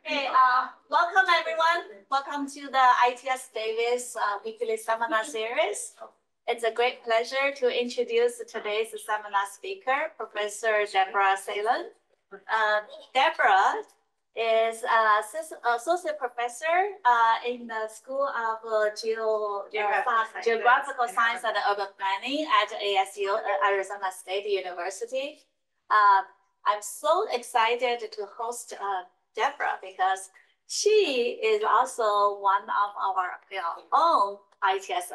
Okay, welcome everyone. Welcome to the ITS Davis weekly seminar series. It's a great pleasure to introduce today's seminar speaker, Professor Deborah Salon. Deborah is associate professor in the School of Geographical Science and Urban Planning at ASU, Arizona State University. I'm so excited to host Deborah because she is also one of our own ITS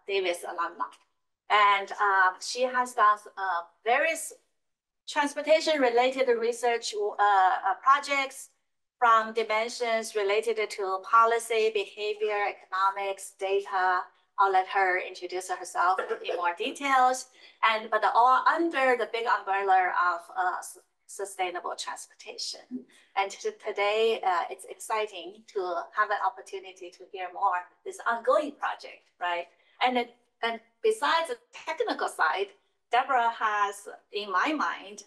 Davis alumni. And she has done various transportation-related research projects from dimensions related to policy, behavior, economics, data. I'll let her introduce herself in more details, but all under the big umbrella of sustainable transportation. And today, it's exciting to have an opportunity to hear more this ongoing project, right? And besides the technical side, Deborah has, in my mind,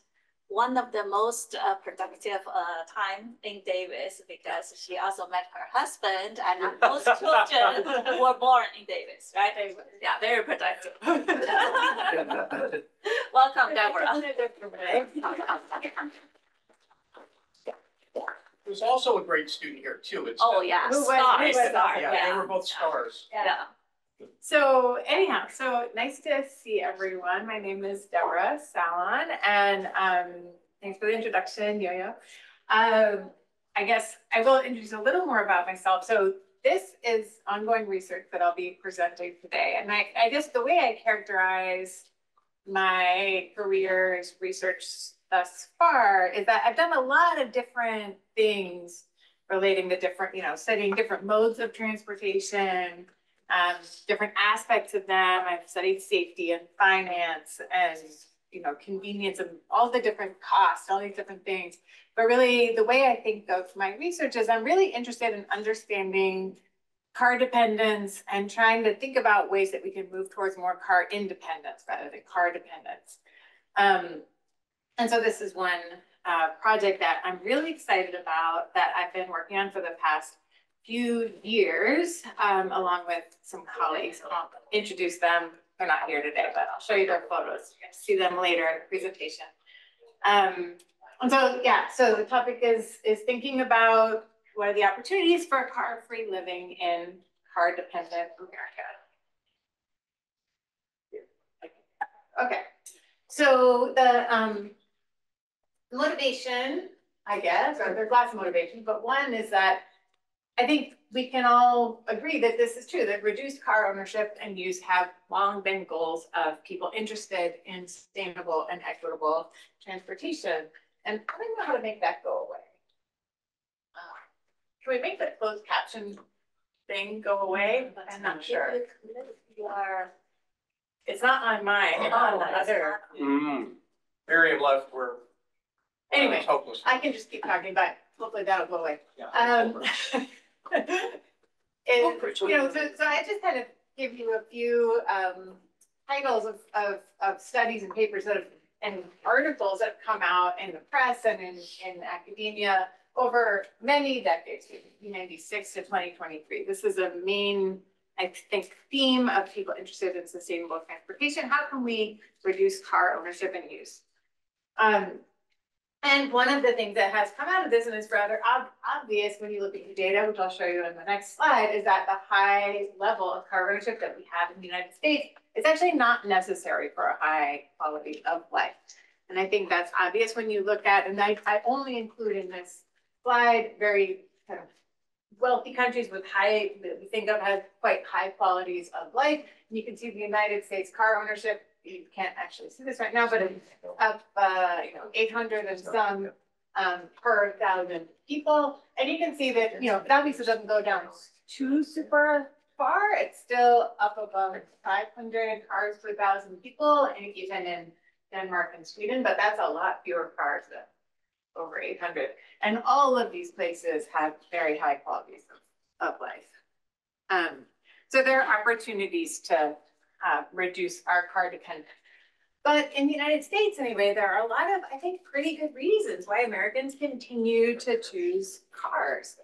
one of the most productive time in Davis because she also met her husband and both children were born in Davis, right? Yeah, very productive. Welcome, Deborah. There's also a great student here too. It's yeah, stars. Yeah, they were both stars. Yeah. So anyhow, so nice to see everyone. My name is Deborah Salon, and thanks for the introduction, Yo-Yo. I guess I will introduce a little more about myself. So this is ongoing research that I'll be presenting today. And I guess the way I characterize my career's research thus far is that I've done a lot of different things relating to different, studying different modes of transportation, different aspects of them. I've studied safety and finance and, convenience and all the different costs, all these different things. But really the way I think of my research is I'm really interested in understanding car dependence and trying to think about ways that we can move towards more car independence rather than car dependence. And so this is one project that I'm really excited about that I've been working on for the past few years, along with some colleagues. I'll introduce them. They're not here today, but I'll show you their photos. You can see them later in the presentation. And so, so the topic is thinking about what are the opportunities for car-free living in car-dependent America. Okay, so the motivation, I guess, or there's lots of motivation, but one is that I think we can all agree that this is true, that reduced car ownership and use have long been goals of people interested in sustainable and equitable transportation. And I don't know how to make that go away. Can we make the closed caption thing go away? I'm not sure. It's not on mine, it's on the other. Area left where Anyway, hopeless. I can just keep talking, but hopefully that'll go away. Yeah. So I just kind of give you a few titles of studies and papers and articles that have come out in the press and in academia over many decades, 1996 to 2023. This is a main, I think, theme of people interested in sustainable transportation. How can we reduce car ownership and use? And one of the things that has come out of this, and is rather obvious when you look at the data, which I'll show you in the next slide, is that the high level of car ownership that we have in the United States is actually not necessary for a high quality of life. And I think that's obvious when you look at, and I only include in this slide very kind of wealthy countries with high, that we think of as quite high qualities of life. And you can see the United States car ownership, you can't actually see this right now, but it's up 800 and some per 1,000 people. And you can see that, it obviously doesn't go down too super far. It's still up above 500 cars per 1,000 people, and even in Denmark and Sweden, but that's a lot fewer cars than over 800. And all of these places have very high qualities of life. So there are opportunities to reduce our car dependence. But in the United States, anyway, there are a lot of, I think, pretty good reasons why Americans continue to choose cars.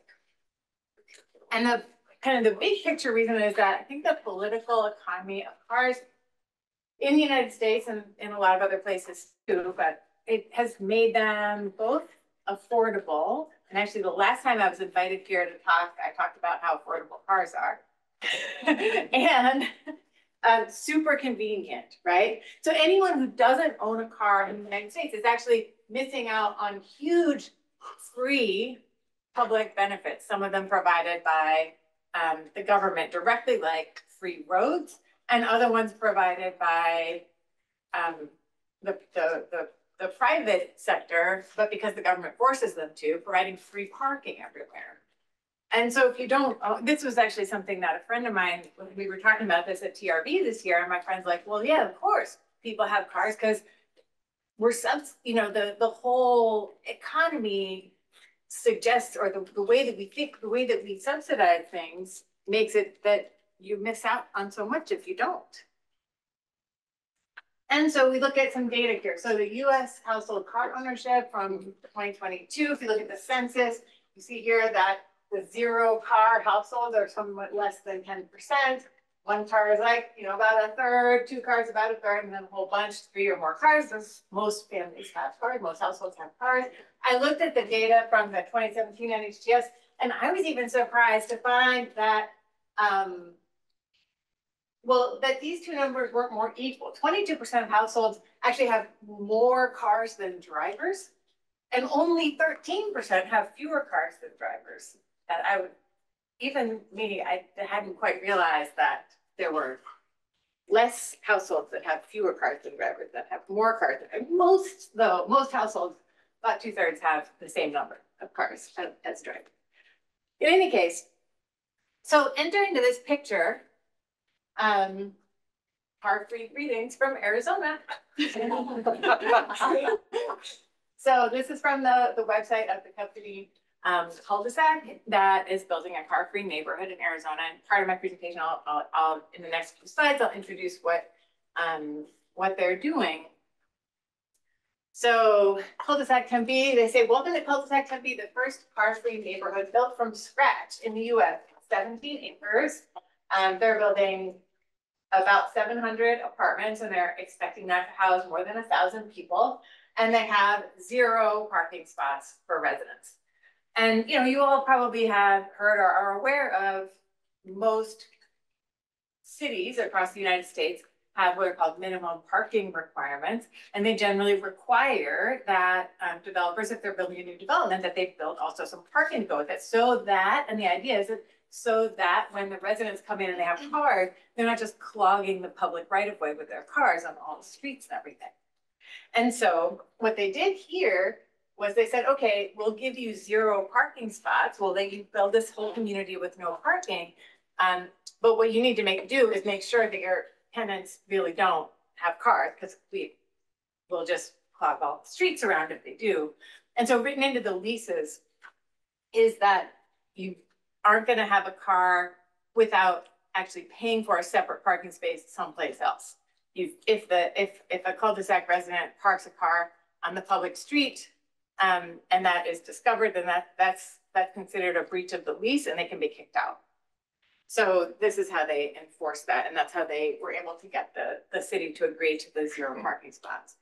And the kind of the big picture reason is that I think the political economy of cars in the United States and in a lot of other places too, but it has made them both affordable. And actually, the last time I was invited here to talk, I talked about how affordable cars are. And super convenient, right? So anyone who doesn't own a car in the United States is actually missing out on huge free public benefits, some of them provided by the government directly, like free roads, and other ones provided by the private sector, but because the government forces them to, providing free parking everywhere. And so if you don't, this was actually something that a friend of mine, when we were talking about this at TRB this year, and my friend's like, well, yeah, of course, people have cars because we're the whole economy suggests, or the way that we think, the way that we subsidize things makes it that you miss out on so much if you don't. And so we look at some data here. So the US household car ownership from 2022, if you look at the census, you see here that the zero car households are somewhat less than 10%. One car is like, about a third, two cars about a third, and then a whole bunch, three or more cars. Most families have cars, most households have cars. I looked at the data from the 2017 NHTS, and I was even surprised to find that, that these two numbers weren't more equal. 22% of households actually have more cars than drivers, and only 13% have fewer cars than drivers. That I hadn't quite realized that there were less households that have fewer cars than drivers that have more cars. And most households, about 2/3, have the same number of cars as drivers. In any case, so enter into this picture, car-free greetings from Arizona. So this is from the website of the company cul-de-sac that is building a car-free neighborhood in Arizona. And part of my presentation, I'll in the next few slides, I'll introduce what they're doing. So cul-de-sac Tempe, they say, welcome to cul-de-sac Tempe, the first car-free neighborhood built from scratch in the US, 17 acres. They're building about 700 apartments, and they're expecting that to house more than 1,000 people. And they have 0 parking spots for residents. And you all probably have heard or are aware of most cities across the United States have what are called minimum parking requirements. And they generally require that developers, if they're building a new development, that they build also some parking to go with it. So that, and the idea is that so that when the residents come in and they have cars, they're not just clogging the public right-of-way with their cars on all the streets and everything. And so what they did here was they said, okay, we'll give you 0 parking spots. We'll let you build this whole community with no parking. But what you need to do is make sure that your tenants really don't have cars, because we will just clog all the streets around if they do. And so written into the leases is that you aren't going to have a car without actually paying for a separate parking space someplace else. If a cul-de-sac resident parks a car on the public street, and that is discovered, then that's considered a breach of the lease, and they can be kicked out. So this is how they enforce that, and that's how they were able to get the city to agree to the 0 parking spots.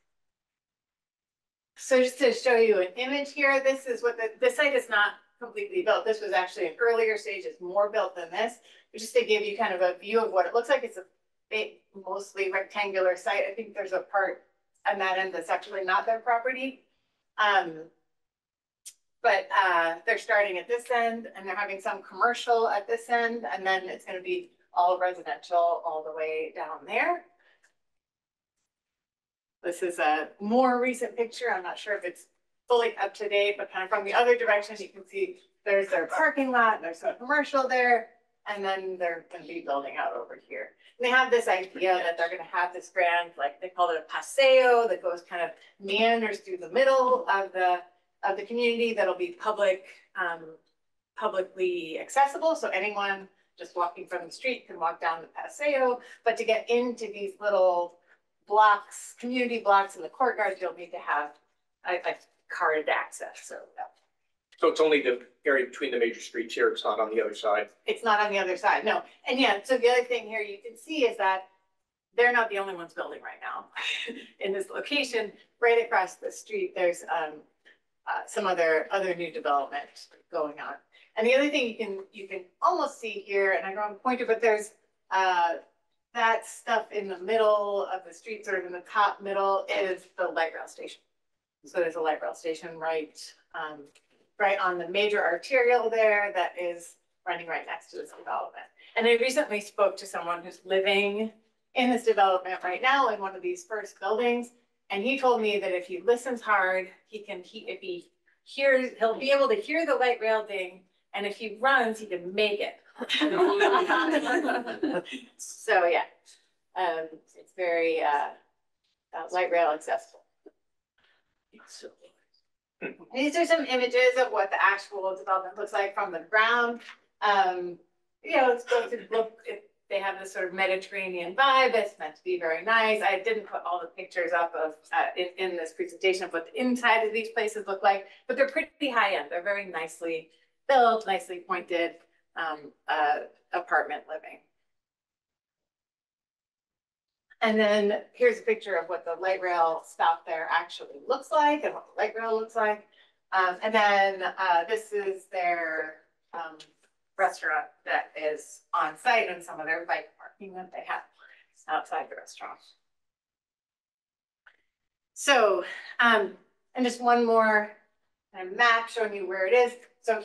So just to show you an image here, this is what the site is not completely built. This was actually an earlier stage, it's more built than this, but just to give you kind of a view of what it looks like. It's a big, mostly rectangular site. I think there's a part on that end that's actually not their property. But they're starting at this end, and they're having some commercial at this end, and then it's going to be all residential all the way down there. This is a more recent picture. I'm not sure if it's fully up to date, but kind of from the other direction, you can see there's their parking lot, there's some commercial there, and then they're going to be building out over here. And they have this idea that they're going to have this grand, like they call it a paseo, that goes kind of meanders through the middle of the community that'll be publicly accessible. So anyone just walking from the street can walk down the paseo, but to get into these little blocks, community blocks in the courtyard, you'll need to have a carded access, so So it's only the area between the major streets here, it's not on the other side. it's not on the other side, no. And yeah, so the other thing here you can see is that they're not the only ones building right now. In this location, right across the street, there's some other new development going on. And the other thing you can almost see here, and I don't point to, but there's that stuff in the middle of the street, sort of in the top middle, is the light rail station. So there's a light rail station right on the major arterial there that is running right next to this development. And I recently spoke to someone who's living in this development right now in one of these first buildings. And he told me that if he listens hard, he'll be able to hear the light rail ding. And if he runs, he can make it. So yeah, it's very light rail accessible. These are some images of what the actual development looks like from the ground. It's going to look, they have this sort of Mediterranean vibe. It's meant to be very nice. I didn't put all the pictures up of in this presentation of what the inside of these places look like, but they're pretty high end. They're very nicely built, nicely pointed apartment living. And then here's a picture of what the light rail stop there actually looks like and what the light rail looks like. And then this is their restaurant that is on site and some of their bike parking that they have outside the restaurant. So, and just one more map showing you where it is. So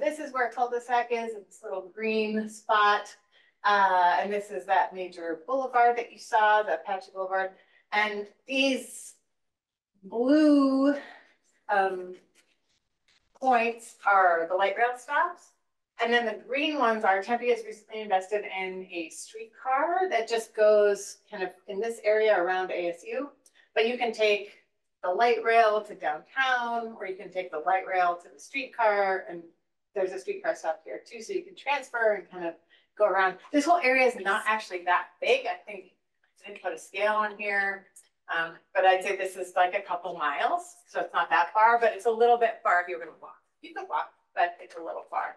this is where cul-de-sac is, this little green spot. And this is that major boulevard that you saw, the Apache Boulevard. And these blue points are the light rail stops. And then the green ones are Tempe has recently invested in a streetcar that just goes kind of in this area around ASU. But you can take the light rail to downtown, or you can take the light rail to the streetcar. And there's a streetcar stop here too, so you can transfer and kind of go around. This whole area is not actually that big. I think I didn't put a scale on here, but I'd say this is like a couple miles. So it's not that far, but it's a little bit far if you're gonna walk. You could walk, but it's a little far.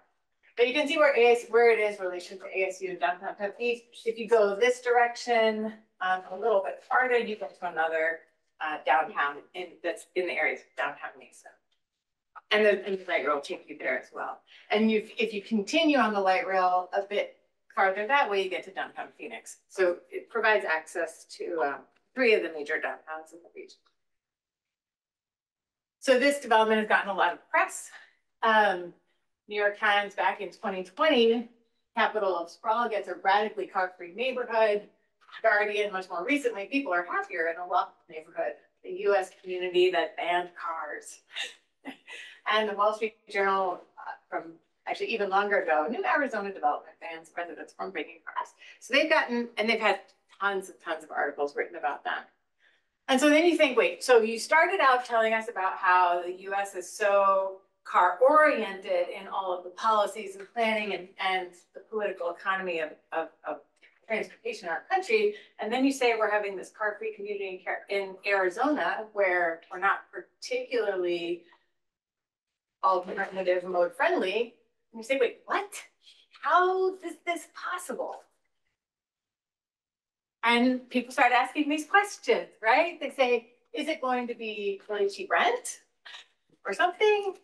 But you can see where it is in relation to ASU and downtown Tempe. If you go this direction, a little bit farther, you get to another downtown that's in the areas of downtown Mesa. And the light rail will take you there as well. And if you continue on the light rail a bit farther that way, you get to downtown Phoenix. So it provides access to 3 of the major downtowns in the region. So this development has gotten a lot of press. New York Times back in 2020, capital of sprawl gets a radically car-free neighborhood. Guardian, much more recently, people are happier in a Lawful neighborhood, the US community that banned cars. And the Wall Street Journal from actually even longer ago, new Arizona development bans residents from bringing cars. So they've had tons of articles written about that. And so then you think, wait, so you started out telling us about how the US is so car oriented in all of the policies and planning and the political economy of transportation in our country. And then you say we're having this car-free community in Arizona where we're not particularly alternative mode friendly. And you say, wait, what? How is this possible? And people start asking these questions, right? They say, is it going to be really cheap rent or something?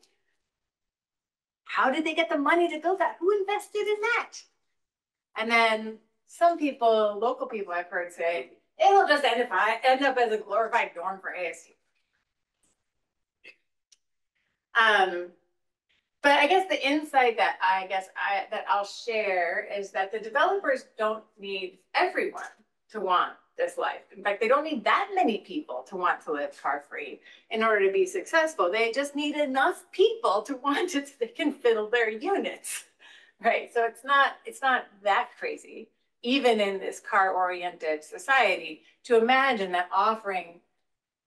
How did they get the money to build that? Who invested in that? And then some people, local people I've heard say, it'll just end up as a glorified dorm for ASU. But I guess the insight that I'll share is that the developers don't need everyone to want this life. In fact, they don't need that many people to want to live car-free in order to be successful. They just need enough people to want it so they can fill their units, right? So it's not that crazy, even in this car-oriented society, to imagine that offering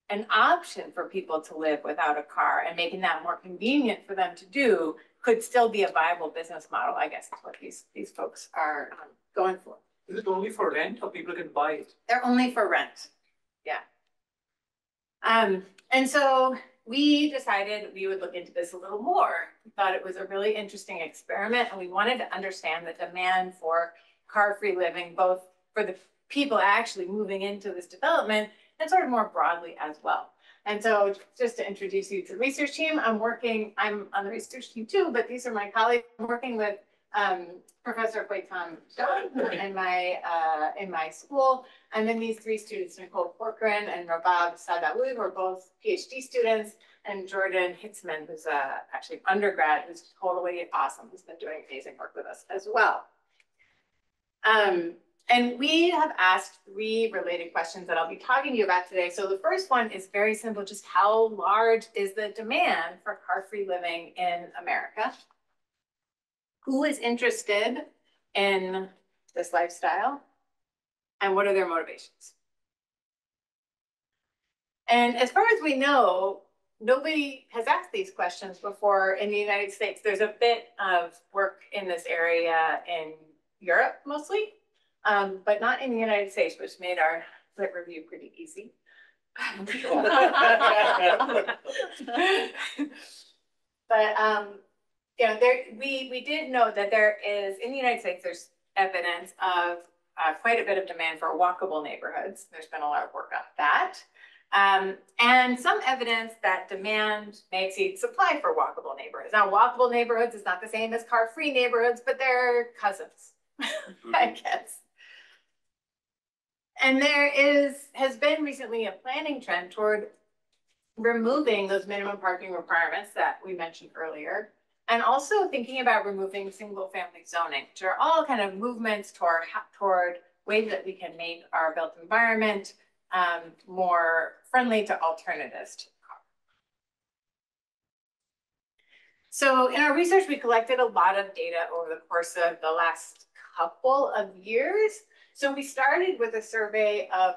an option for people to live without a car and making that more convenient for them to do could still be a viable business model, I guess is what these folks are going for. Is it only for rent or people can buy it? They're only for rent. Yeah. And so we decided we would look into this a little more. We thought it was a really interesting experiment, and we wanted to understand the demand for car-free living, both for the people actually moving into this development and sort of more broadly as well. And so just to introduce you to the research team, I'm on the research team too, but these are my colleagues. I'm working with Professor Huitan in my school. And then these three students, Nicole Corcoran and Rabab Sadawi, who are both PhD students, and Jordan Hitzman, who's actually undergrad, who's totally awesome, who's been doing amazing work with us as well. And we have asked three related questions that I'll be talking to you about today. So the first one is very simple, just how large is the demand for car-free living in America? Who is interested in this lifestyle? And what are their motivations? And as far as we know, nobody has asked these questions before in the United States. There's a bit of work in this area in Europe mostly, but not in the United States, which made our lit review pretty easy. But you know, we did know that there is, in the United States, there's evidence of quite a bit of demand for walkable neighborhoods. There's been a lot of work on that. And some evidence that demand may exceed supply for walkable neighborhoods. Now, walkable neighborhoods is not the same as car-free neighborhoods, but they're cousins, I guess. And there has been recently a planning trend toward removing those minimum parking requirements that we mentioned earlier, and also thinking about removing single-family zoning, which are all kind of movements toward ways that we can make our built environment more friendly to alternatives to the car. So in our research, we collected a lot of data over the course of the last couple of years. So we started with a survey of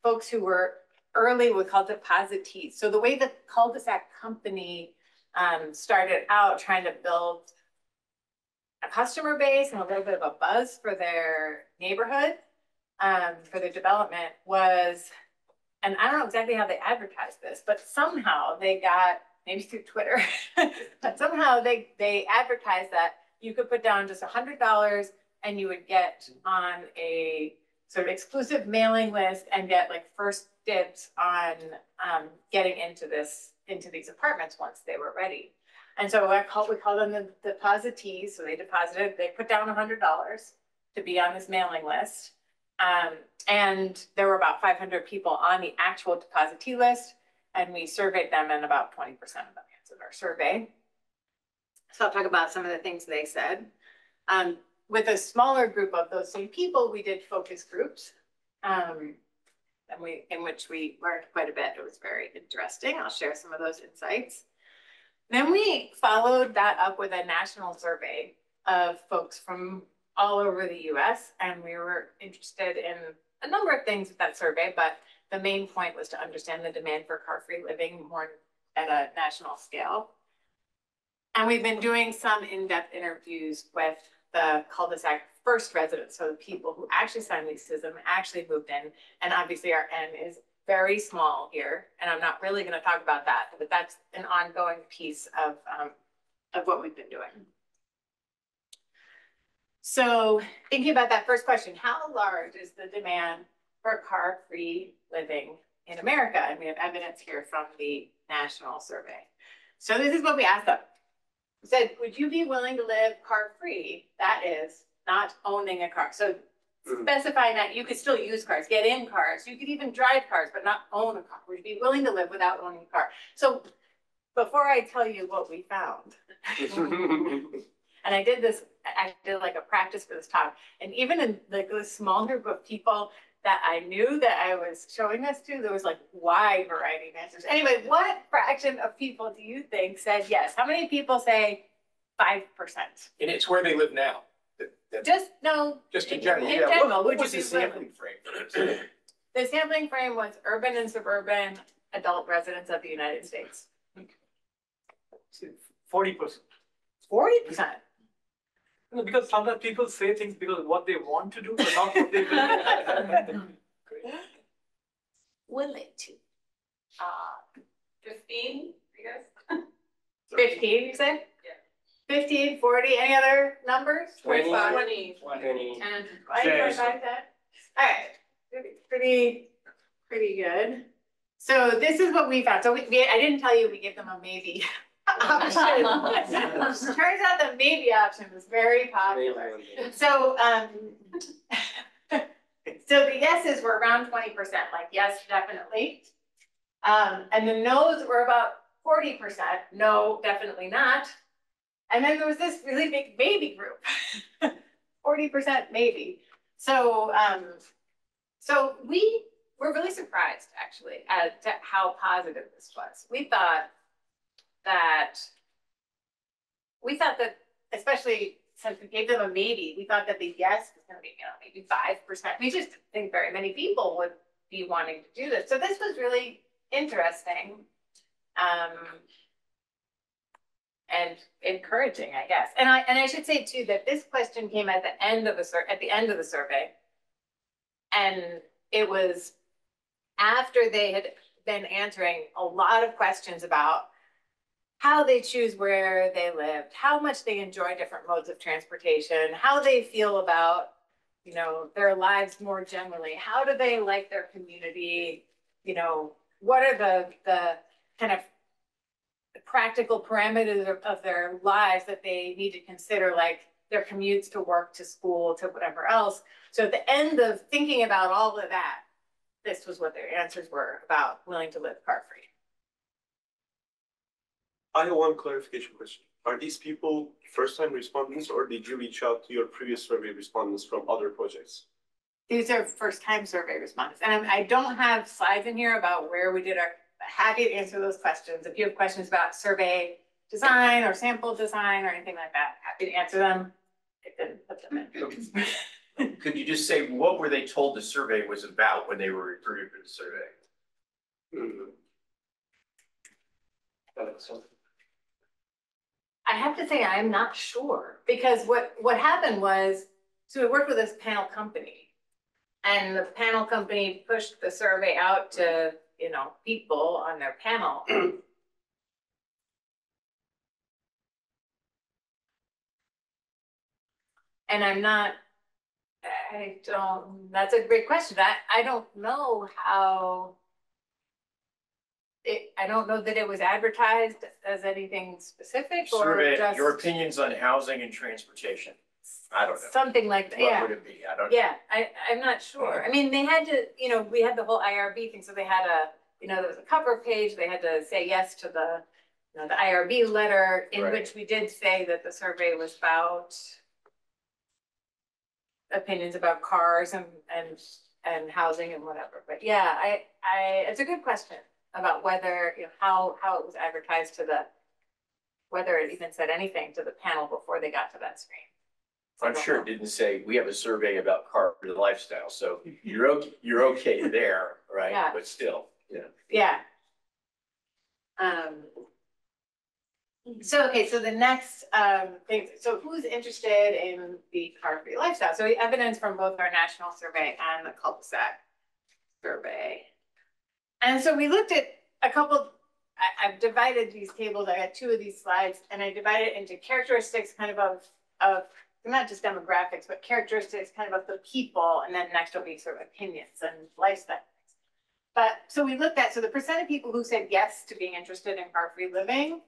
folks who were early, we called depositees. So the way the cul-de-sac company started out trying to build a customer base and a little bit of a buzz for their neighborhood, for their development was, and I don't know exactly how they advertised this, but somehow they got, maybe through Twitter, but somehow they advertised that you could put down just $100 and you would get on a sort of exclusive mailing list and get like first dibs on getting into these apartments once they were ready. And so we call them the depositees. So they put down $100 to be on this mailing list. And there were about 500 people on the actual depositee list, and we surveyed them, and about 20% of them answered our survey. So I'll talk about some of the things they said. With a smaller group of those same people, we did focus groups, in which we learned quite a bit. It was very interesting. I'll share some of those insights. Then we followed that up with a national survey of folks from all over the US, and we were interested in a number of things with that survey, but the main point was to understand the demand for car-free living more at a national scale. And we've been doing some in-depth interviews with the cul-de-sac first residents, so the people who actually signed leases and actually moved in. And obviously our N is very small here, and I'm not really going to talk about that, but that's an ongoing piece of what we've been doing. So thinking about that first question, how large is the demand for car-free living in America? And we have evidence here from the national survey. So this is what we asked them. We said, would you be willing to live car-free? That is, not owning a car. So specifying that you could still use cars, get in cars, you could even drive cars, but not own a car. Would you be willing to live without owning a car? So before I tell you what we found, and I did like a practice for this talk, and even in like this small group of people that I knew that I was showing this to, there was like wide variety of answers. Anyway, what fraction of people do you think said yes? How many people say 5%? And it's where they live now. Just in general. In general, What was the sampling frame? The sampling frame was urban and suburban adult residents of the United States. 40%. 40%. Because sometimes people say things because of what they want to do, but not what they will. willing to? 15, I guess. 15, you said? Yeah. 15, 40, any other numbers? 20. 20. 20. 10, Yes. 25, 10. All right, pretty good. So this is what we found. So I didn't tell you we gave them a maybe option. Turns out the maybe option was very popular. So, so the yeses were around 20%, like yes, definitely. And the no's were about 40%, no, definitely not. And then there was this really big maybe group, 40% maybe. So, so we were really surprised actually as to how positive this was. We thought that, especially since we gave them a maybe, we thought that the yes was going to be, maybe 5%. We just didn't think very many people would be wanting to do this. So this was really interesting. And encouraging, I guess. And I should say too that this question came at the end of the survey, and it was after they had been answering a lot of questions about how they choose where they lived, how much they enjoy different modes of transportation, how they feel about, their lives more generally, how do they like their community, what are the kind of practical parameters of their lives that they need to consider, like their commutes to work, to school, to whatever else. So at the end of thinking about all of that, this was what their answers were about willing to live car-free. I have one clarification question. Are these people first-time respondents, or did you reach out to your previous survey respondents from other projects? These are first-time survey respondents. And I don't have slides in here about where we did our, happy to answer those questions. If you have questions about survey design or sample design or anything like that, happy to answer them. I didn't put them in. Could you just say, what were they told the survey was about when they were recruited for the survey? I have to say, I'm not sure, because what happened was, so we worked with this panel company, and the panel company pushed the survey out to, people on their panel. And that's a great question. I don't know how, I don't know that it was advertised as anything specific or Survey, just. your opinions on housing and transportation. I don't know. Something like that, What yeah. would it be? I don't. Yeah, I'm not sure. I mean, they had to, we had the whole IRB thing, so they had there was a cover page, they had to say yes to the, the IRB letter, in Right. which we did say that the survey was about opinions about cars and housing and whatever. But yeah, it's a good question about whether, how it was advertised to whether it even said anything to the panel before they got to that screen. I'm sure it didn't say, we have a survey about car-free lifestyle, so you're okay there, right? Yeah. But still, Yeah. So, okay, so the next thing, so who's interested in the car-free lifestyle? So evidence from both our national survey and the cul-de-sac survey. And so we looked at a couple, I've divided these tables, I got two of these slides, and I divided it into characteristics kind of not just demographics, but characteristics kind of the people, and then next will be sort of opinions and lifestyle. But so we looked at, so the percent of people who said yes to being interested in car-free living,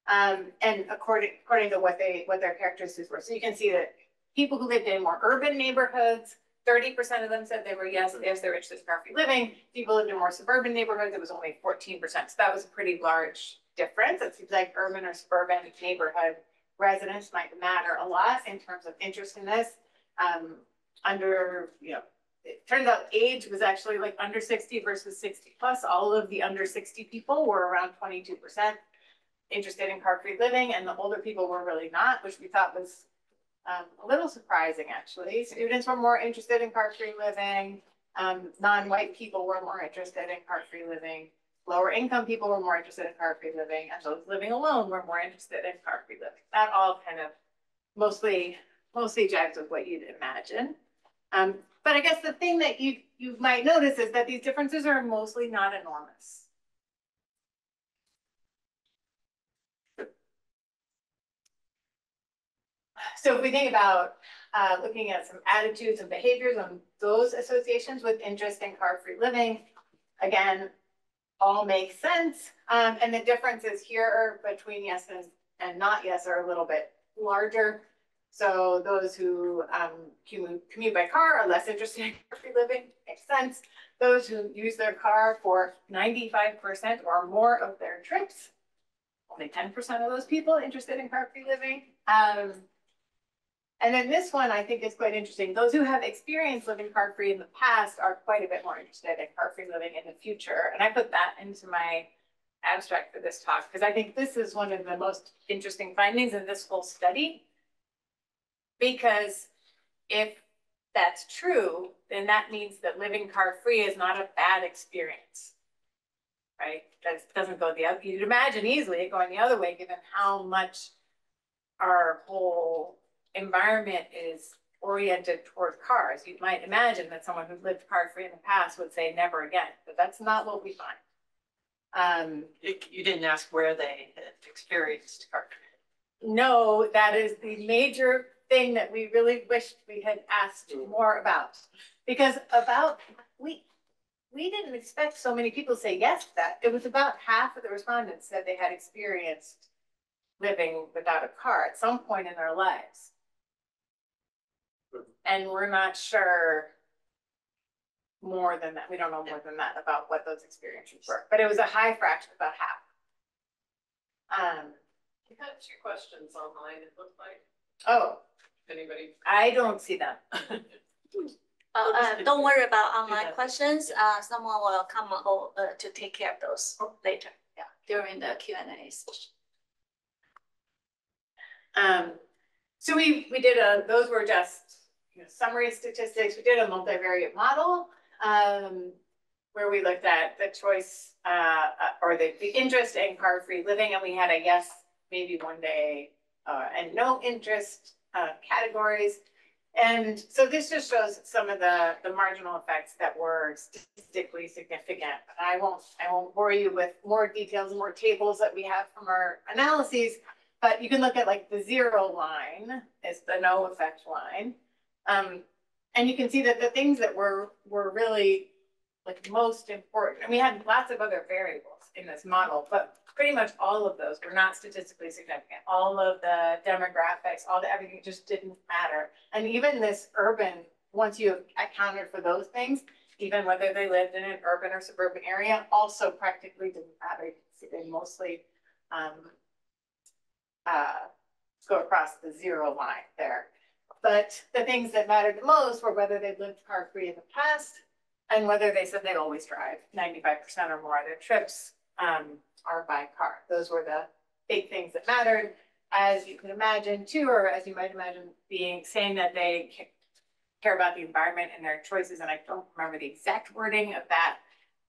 and according to what their characteristics were. So you can see that people who lived in more urban neighborhoods, 30% of them said they were yes, they're interested in car-free living. People lived in more suburban neighborhoods, it was only 14%. So that was a pretty large difference. It seems like urban or suburban neighborhood residents might matter a lot in terms of interest in this. It turns out age was actually like under 60 versus 60 plus. All of the under 60 people were around 22% interested in car-free living, and the older people were really not, which we thought was a little surprising, actually. Students were more interested in car-free living. Non-white people were more interested in car-free living. Lower income people were more interested in car-free living, and those living alone were more interested in car-free living. That all kind of mostly jives with what you'd imagine. But I guess the thing that you might notice is that these differences are mostly not enormous. So if we think about looking at some attitudes and behaviors on those associations with interest in car-free living, again, all make sense. And the differences here between yes and not yes are a little bit larger. So those who commute by car are less interested in car-free living, makes sense. Those who use their car for 95% or more of their trips, only 10% of those people interested in car-free living. And then this one I think is quite interesting. Those who have experienced living car-free in the past are quite a bit more interested in car-free living in the future. And I put that into my abstract for this talk because I think this is one of the most interesting findings in this whole study. Because if that's true, then that means that living car-free is not a bad experience, right? That doesn't go the other, you'd imagine easily it going the other way, given how much our whole environment is oriented toward cars. You might imagine that someone who lived car-free in the past would say never again, but that's not what we find. You didn't ask where they had experienced car-free. No, that is the major thing that we really wished we had asked more about. Because we didn't expect so many people to say yes to that. It was about half of the respondents said they had experienced living without a car at some point in their lives. And we're not sure more than that. We don't know more than that about what those experiences were. But it was a high fraction, about half. You had 2 questions online, it looked like. Oh, Anybody? I don't see them. Don't worry about online questions. Someone will come to take care of those later. Yeah, during the Q&A session. So we did those were just summary statistics. We did a multivariate model where we looked at the choice or the interest in car-free living, and we had a yes, maybe one day, and no interest categories. And so this just shows some of the marginal effects that were statistically significant. I won't bore you with more details and more tables that we have from our analyses, but you can look at like the 0 line is the no effect line. And you can see that the things that were really like most important, and we had lots of other variables in this model, but pretty much all of those were not statistically significant. All of the demographics, everything just didn't matter. And even this urban, once you accounted for those things, even whether they lived in an urban or suburban area, also practically didn't matter. You can see they mostly go across the 0 line there. But the things that mattered the most were whether they lived car-free in the past and whether they said they always drive 95% or more of their trips are by car. Those were the big things that mattered. As you can imagine too, or as you might imagine saying that they care about the environment and their choices. And I don't remember the exact wording of that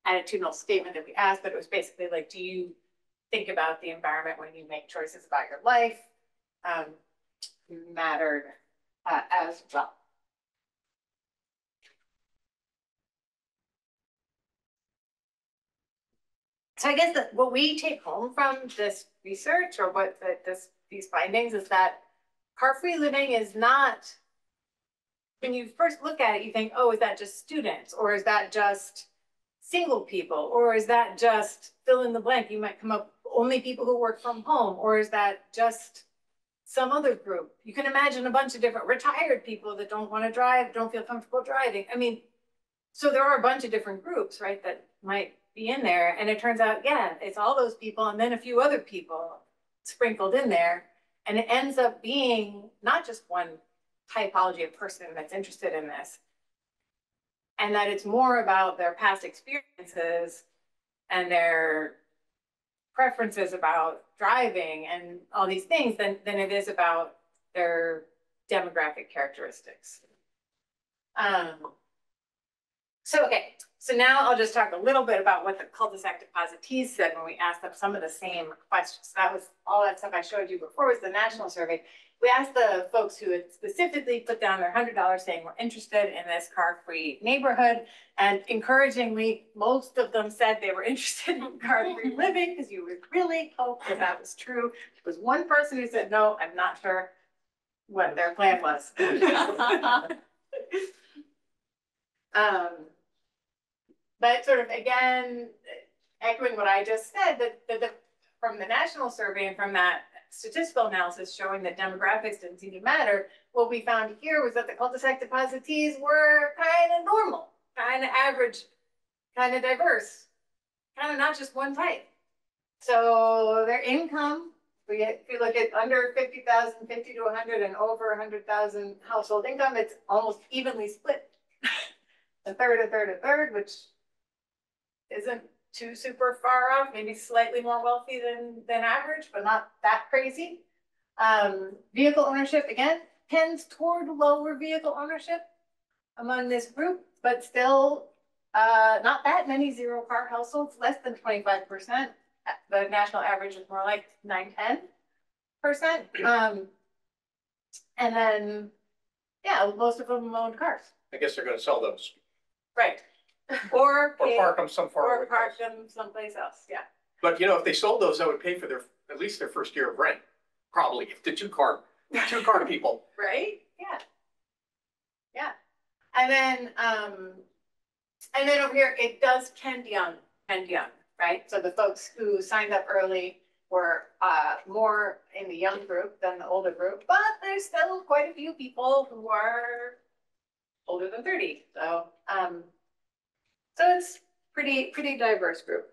attitudinal statement that we asked, but it was basically like, do you think about the environment when you make choices about your life? Mattered as well. So I guess that what we take home from this research or what these findings is that car-free living is not, when you first look at it, you think, oh, is that just students? Or is that just single people? Or is that just fill in the blank? You might come up only people who work from home. Or is that just some other group? You can imagine a bunch of different retired people that don't want to drive, don't feel comfortable driving. I mean, so there are a bunch of different groups, right, that might be in there. And it turns out, yeah, it's all those people and then a few other people sprinkled in there. And it ends up being not just one typology of person that's interested in this, and that it's more about their past experiences and their preferences about driving and all these things than it is about their demographic characteristics. So now I'll just talk a little bit about what the cul-de-sac depositees said when we asked them some of the same questions. That was all that stuff I showed you before was the national survey. we asked the folks who had specifically put down their $100 saying we're interested in this car-free neighborhood. And encouragingly, most of them said they were interested in car-free living, because you would really hope that that was true. There was one person who said, no, I'm not sure what their plan was. But sort of again, echoing what I just said, that from the national survey and from that statistical analysis showing that demographics didn't seem to matter, what we found here was that the cul-de-sac depositees were kind of normal, kind of average, kind of diverse, kind of not just one type. So their income, if you look at under 50,000, 50 to 100, and over 100,000 household income, it's almost evenly split. A third, a third, a third, which isn't too super far off, maybe slightly more wealthy than average, but not that crazy. Vehicle ownership, again, tends toward lower vehicle ownership among this group, but still not that many zero car households, less than 25%. The national average is more like 9-10%. And then, yeah, most of them owned cars. I guess they're gonna sell those Right. Or or park them some far or away. park them someplace else, yeah. But you know, if they sold those, that would pay for at least their first year of rent, probably, if the two car people. Right? Yeah. Yeah. And then over here, it does tend young, right? So the folks who signed up early were more in the young group than the older group, but there's still quite a few people who are older than 30. So it's pretty diverse group.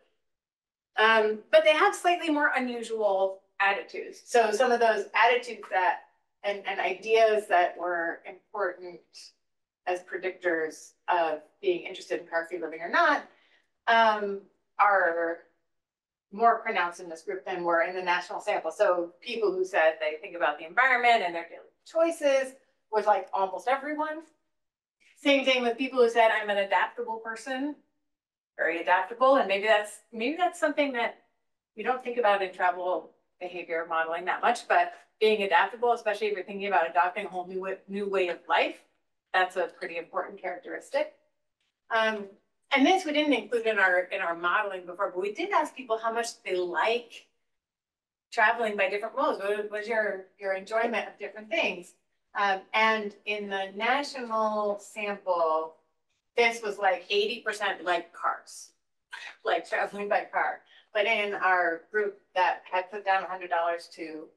But they have slightly more unusual attitudes. So some of those attitudes that and ideas that were important as predictors of being interested in car-free living or not are more pronounced in this group than were in the national sample. So people who said they think about the environment and their daily choices was like almost everyone. Same thing with people who said, I'm an adaptable person, very adaptable. And maybe that's something that we don't think about in travel behavior modeling that much, but being adaptable, especially if you're thinking about adopting a whole new way of life, that's a pretty important characteristic. And this we didn't include in our modeling before, but we did ask people how much they like traveling by different modes. What was your enjoyment of different things? And in the national sample, this was like 80% like cars, like traveling by car. But in our group that had put down $100 to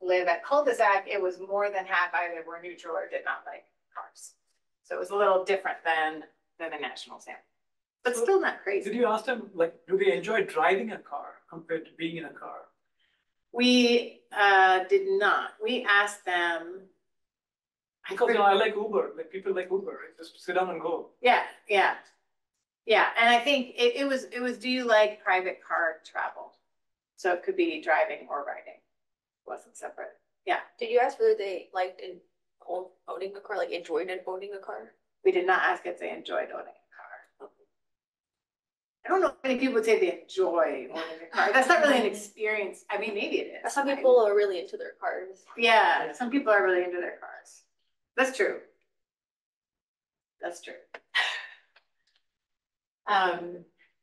live at cul-de-sac, it was more than half either were neutral or did not like cars. So it was a little different than the national sample, but still not crazy. Did you ask them, like, do they enjoy driving a car compared to being in a car? We did not. We asked them. Because I like Uber, like people like Uber, right? Just sit down and go. Yeah. And I think it was, do you like private car travel? So it could be driving or riding. It wasn't separate. Yeah. Did you ask whether they liked owning a car, like enjoyed owning a car? We did not ask if they enjoyed owning a car. I don't know if many people would say they enjoy owning a car. That's not really an experience. I mean, maybe it is. Some people are really into their cars. Yeah, some people are really into their cars. That's true. That's true.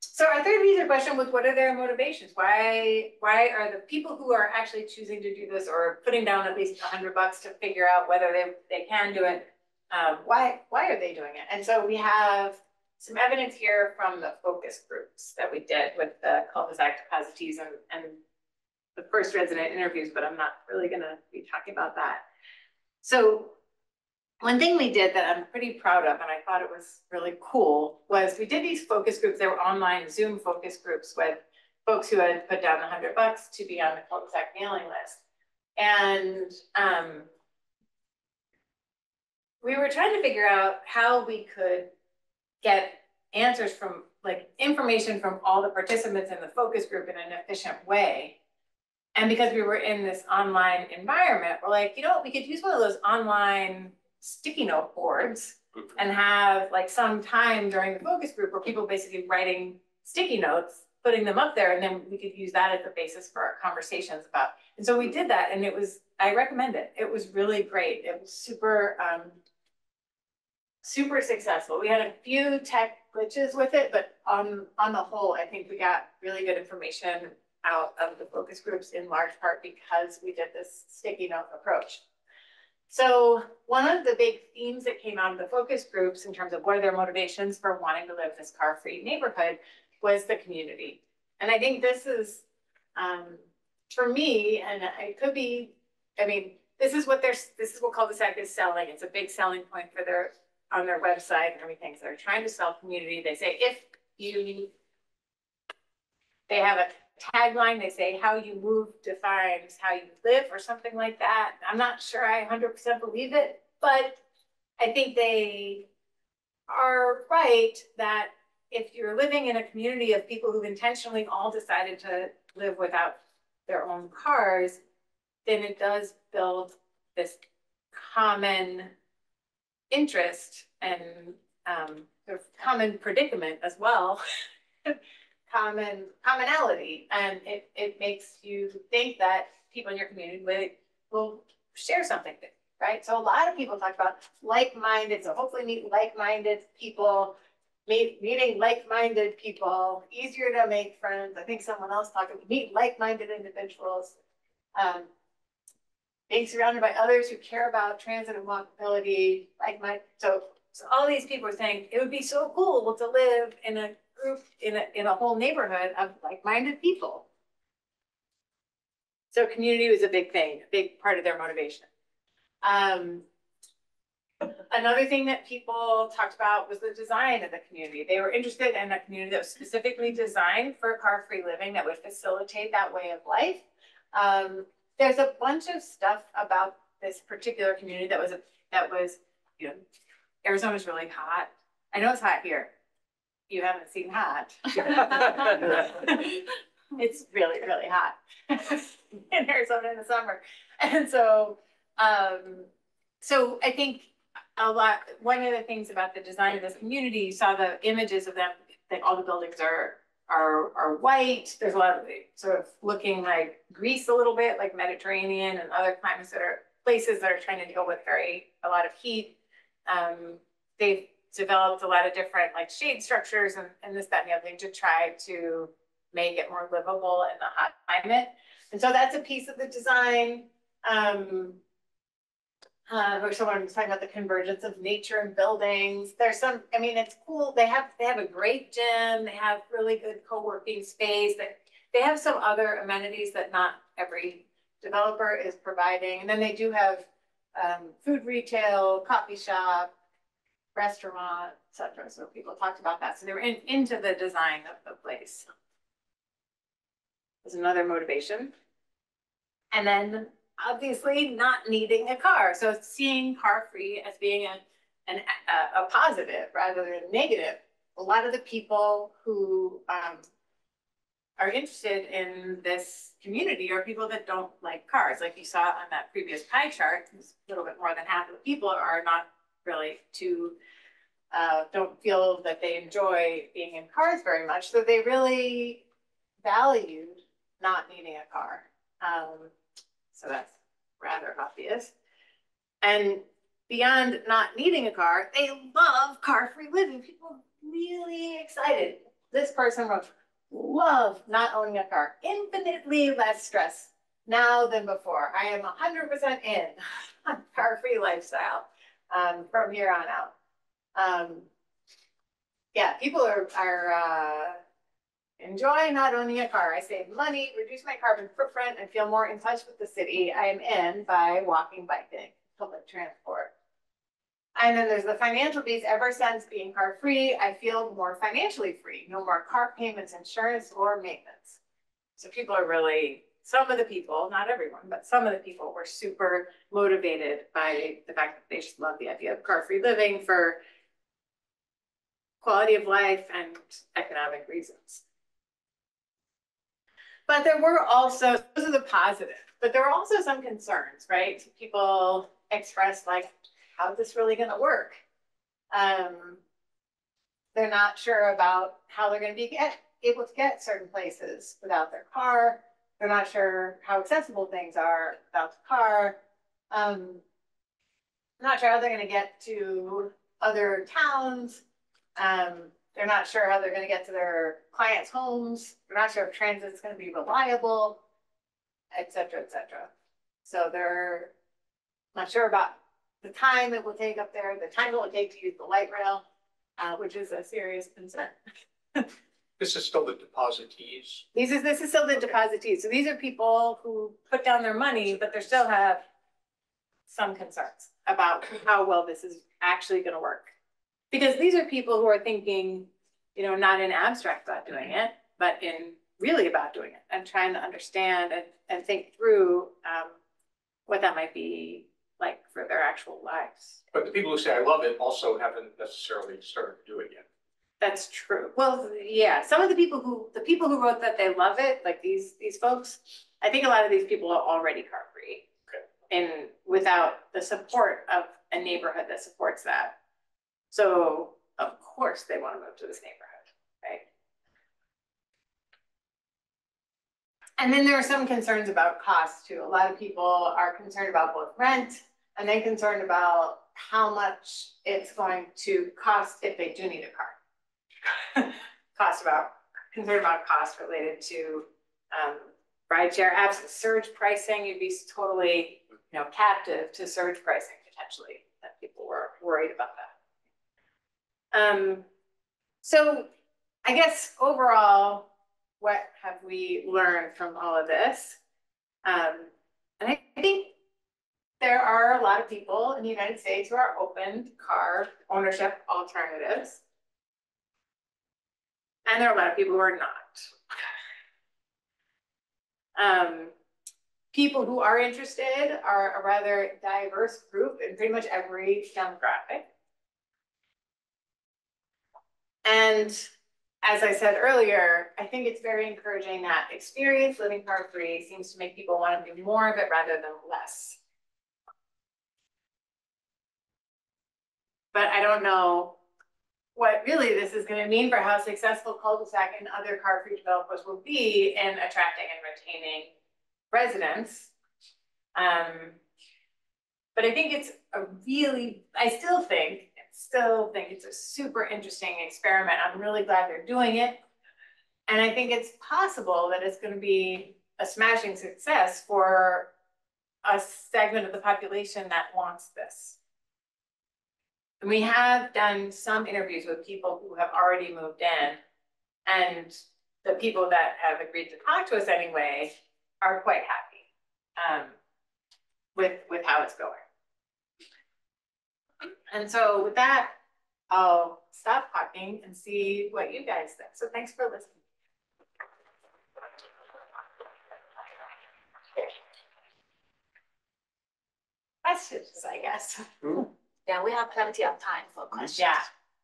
So our third user question was, what are their motivations? Why are the people who are actually choosing to do this or putting down at least $100 to figure out whether they can do it? Why are they doing it? And so we have some evidence here from the focus groups that we did with the cul-de-sac depositees and the first resident interviews, but I'm not really gonna be talking about that. So one thing we did that I'm pretty proud of, and I thought it was really cool, was we did these focus groups. They were online Zoom focus groups with folks who had put down $100 to be on the cul-de-sac mailing list. And we were trying to figure out how we could get answers from, like, information from all the participants in the focus group in an efficient way. And because we were in this online environment, we're like, you know what, we could use one of those online sticky note boards and have like some time during the focus group where people basically writing sticky notes putting them up there, and then we could use that as the basis for our conversations about. And so we did that, and I recommend it. It was really great. It was super, super successful. We had a few tech glitches with it, but on the whole, I think we got really good information out of the focus groups in large part because we did this sticky note approach. So one of the big themes that came out of the focus groups in terms of what are their motivations for wanting to live in this car-free neighborhood was the community. And I think this is, for me, and it could be, I mean, this is what cul-de-sac is selling. It's a big selling point for on their website and everything. So they're trying to sell community. They say, they have a tagline, they say, how you move defines how you live, or something like that. I'm not sure I 100% believe it, but I think they are right that if you're living in a community of people who've intentionally all decided to live without their own cars, then it does build this common interest and sort of common predicament as well. Commonality, and it makes you think that people in your community will share something, right? So a lot of people talk about like-minded, so hopefully meet like-minded people, meeting like-minded people, easier to make friends. I think someone else talked about meet like-minded individuals, being surrounded by others who care about transit and walkability, like-minded. So all these people are saying it would be so cool to live in a group, in a whole neighborhood of like-minded people. So community was a big thing, a big part of their motivation. Another thing that people talked about was the design of the community. They were interested in a community that was specifically designed for car-free living that would facilitate that way of life. There's a bunch of stuff about this particular community that was, you know, Arizona's really hot. I know it's hot here. You haven't seen hot. It's really, really hot in Arizona in the summer. And so, so I think one of the things about the design of this community, you saw the images of them, that all the buildings are white. There's a lot of sort of looking like Greece a little bit, like Mediterranean and other climates that are places that are trying to deal with a lot of heat. They've developed a lot of different like shade structures and this, that, and the other thing to try to make it more livable in the hot climate. And so that's a piece of the design. Or someone was talking about the convergence of nature and buildings. There's some, I mean, it's cool. They have a great gym. They have really good co-working space. They have some other amenities that not every developer is providing. And then they do have food retail, coffee shop, restaurant, etc. So people talked about that. So they were into the design of the place. There's another motivation. And then obviously not needing a car. So seeing car-free as being a positive rather than a negative. A lot of the people who are interested in this community are people that don't like cars. Like you saw on that previous pie chart, a little bit more than half of the people are not really don't feel that they enjoy being in cars very much. So they really valued not needing a car. So that's rather obvious. And beyond not needing a car, they love car-free living. People are really excited. This person wrote, love not owning a car. Infinitely less stress now than before. I am 100% in on car-free lifestyle from here on out. Yeah, people are enjoy not owning a car. I save money, reduce my carbon footprint, and feel more in touch with the city I am in by walking, biking, public transport. And then there's the financial piece. Ever since being car-free, I feel more financially free. No more car payments, insurance, or maintenance. So people are really, some of the people, not everyone, but some of the people were super motivated by the fact that they just love the idea of car-free living for quality of life and economic reasons. But there were also, those are the positives, but there were also some concerns, right? People expressed like, how's this really gonna work? They're not sure about how they're gonna able to get certain places without their car. They're not sure how accessible things are without the car. Not sure how they're gonna get to other towns. They're not sure how they're gonna get to their clients' homes. They're not sure if transit's gonna be reliable, et cetera, et cetera. So they're not sure about the time it will take up there, the time it will take to use the light rail, which is a serious concern. This is still the depositees. This is still the depositees. So these are people who put down their money, but they still have some concerns about how well this is actually gonna work. Because these are people who are thinking, you know, not in abstract about doing it, but in really about doing it and trying to understand and think through what that might be like for their actual lives. But the people who say I love it also haven't necessarily started to do it yet. That's true. Well, yeah, some of the people who wrote that they love it, like these folks, I think a lot of these people are already car free. Okay. And without the support of a neighborhood that supports that. So of course they want to move to this neighborhood, right? And then there are some concerns about cost too. A lot of people are concerned about both rent and then concerned about how much it's going to cost if they do need a car. Concerned about cost related to rideshare absent surge pricing. You'd be totally, you know, captive to surge pricing potentially. That people were worried about that. So I guess overall, what have we learned from all of this? And I think there are a lot of people in the United States who are open to car ownership alternatives. And there are a lot of people who are not. People who are interested are a rather diverse group in pretty much every demographic. And as I said earlier, I think it's very encouraging that experience living car free seems to make people want to do more of it rather than less. But I don't know what really this is going to mean for how successful cul-de-sac and other car-free developers will be in attracting and retaining residents. But I think it's I still think it's a super interesting experiment. I'm really glad they're doing it. And I think it's possible that it's going to be a smashing success for a segment of the population that wants this. And we have done some interviews with people who have already moved in, and the people that have agreed to talk to us anyway are quite happy with how it's going. And so with that, I'll stop talking and see what you guys think. So thanks for listening. Questions, I guess. Yeah, we have plenty of time for questions. Yeah.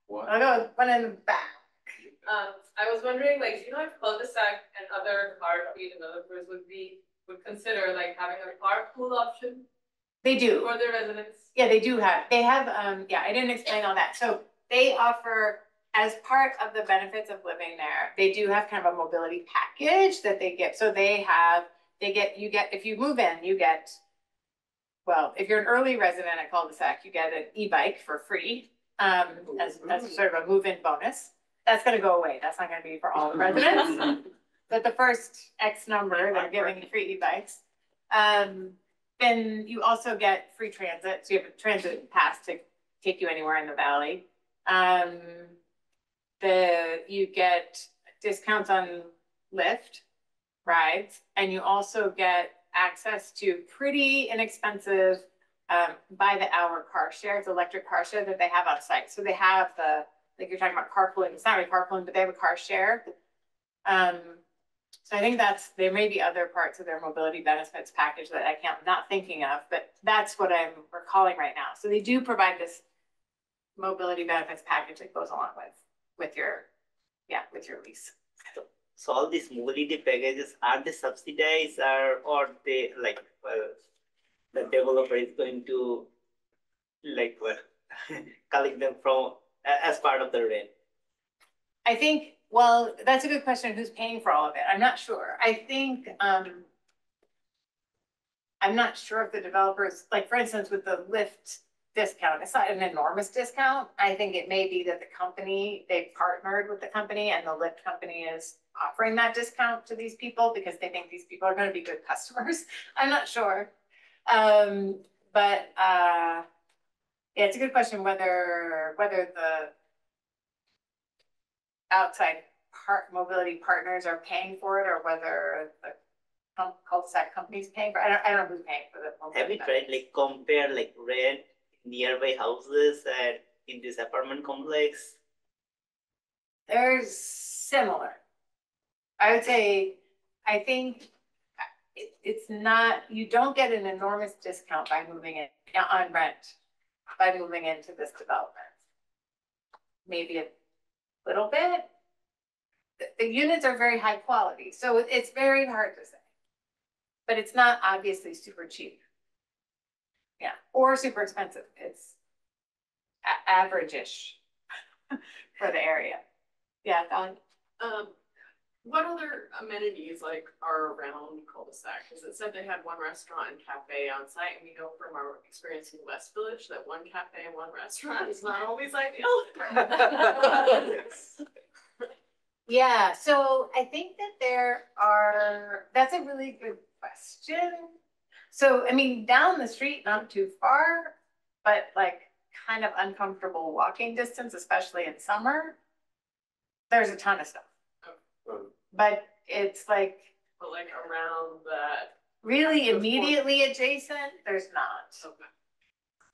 What? I'll go one in the back. I was wondering, like, you know, if cul-de-sac and other car-free developers would consider like having a carpool option They do. for their residents? Yeah, they do have, yeah, I didn't explain all that. So they offer, as part of the benefits of living there, they do have kind of a mobility package that they give. So if you move in, you get, well, if you're an early resident at cul-de-sac, you get an e-bike for free as sort of a move-in bonus. That's gonna go away. That's not gonna be for all the residents. But the first X number, they're giving free e-bikes. Then you also get free transit. So you have a transit pass to take you anywhere in the valley. You get discounts on Lyft rides, and you also get access to pretty inexpensive by the hour car share. It's electric car share that they have on site. So they have like you're talking about carpooling. It's not really carpooling, but they have a car share. So I think there may be other parts of their mobility benefits package that I'm not thinking of, but that's what I'm recalling right now. So they do provide this mobility benefits package that goes along with your lease. So all these mobility packages, are they subsidized or they like, the developer is going to collect them from as part of the rent? I think Well, that's a good question. Who's paying for all of it? I'm not sure. I think, I'm not sure if the developers, like, for instance, with the Lyft discount, it's not an enormous discount. I think it may be that the company, they partnered with the company and the Lyft company is offering that discount to these people because they think these people are gonna be good customers. I'm not sure. Yeah, it's a good question whether the outside mobility partners are paying for it or whether the cul-de-sac companies paying for it. I don't know who's paying for the Have you mobility. tried like compare like rent nearby houses and in this apartment complex? They're similar. I would say, I think it's not, you don't get an enormous discount by moving in on rent, by moving into this development. Maybe a little bit. The units are very high quality, so it's very hard to say. But it's not obviously super cheap. Yeah, or super expensive. It's average-ish for the area. Yeah, Dawn? What other amenities like are around cul-de-sac? Because it said they had one restaurant and cafe on site, and we know from our experience in West Village that one cafe and one restaurant is not always ideal. Yeah, so I think that that's a really good question. So, I mean, down the street, not too far, but like kind of uncomfortable walking distance, especially in summer, there's a ton of stuff. But it's like But like around that. really immediately adjacent, there's not. Okay.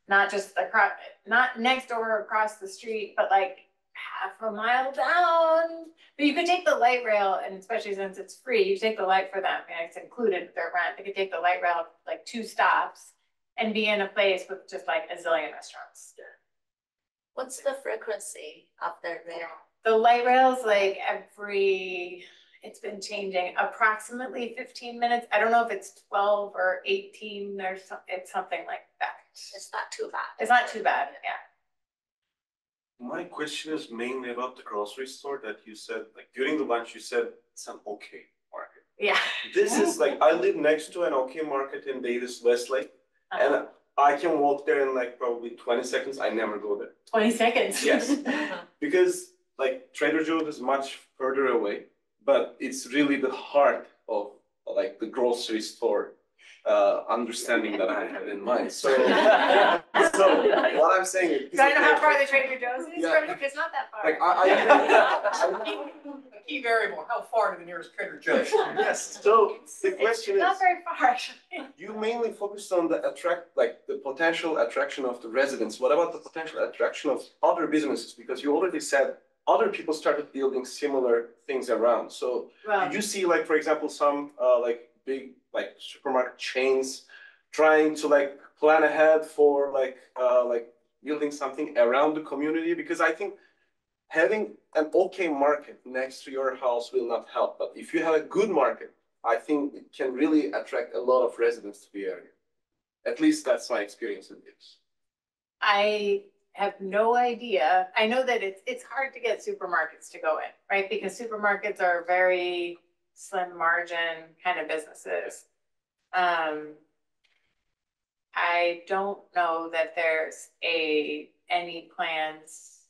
Not just across, not next door across the street, but like half a mile down. But you could take the light rail, and especially since it's free, you take the light for them, and it's included with their rent. They could take the light rail like 2 stops and be in a place with just like a zillion restaurants. What's the frequency of the rail? The light rail's like it's been changing approximately 15 minutes. I don't know if it's 12 or 18 or it's something like that. It's not too bad. It's not too bad, yeah. My question is mainly about the grocery store that you said, like during the lunch, you said it's an okay market. Yeah. This is like, I live next to an okay market in Davis, Westlake, and I can walk there in like probably 20 seconds. I never go there. 20 seconds. Yes. Because like Trader Joe's is much further away, but it's really the heart of like the grocery store understanding that I had in mind. So, what I'm saying is. Do I know how far the Trader Joe's is? Yeah. It's not that far. Like A key variable, how far to the nearest Trader Joe's? Yes, so the question It's not is, very far, actually. you mainly focused on the the potential attraction of the residents. What about the potential attraction of other businesses? Because you already said other people started building similar things around. So Well, did you see like, for example, some like big like supermarket chains trying to like plan ahead for like building something around the community? Because I think having an okay market next to your house will not help. But if you have a good market, I think it can really attract a lot of residents to the area. At least that's my experience in this. I have no idea. I know that it's hard to get supermarkets to go in, right? Because supermarkets are very slim margin kind of businesses. I don't know that there's any plans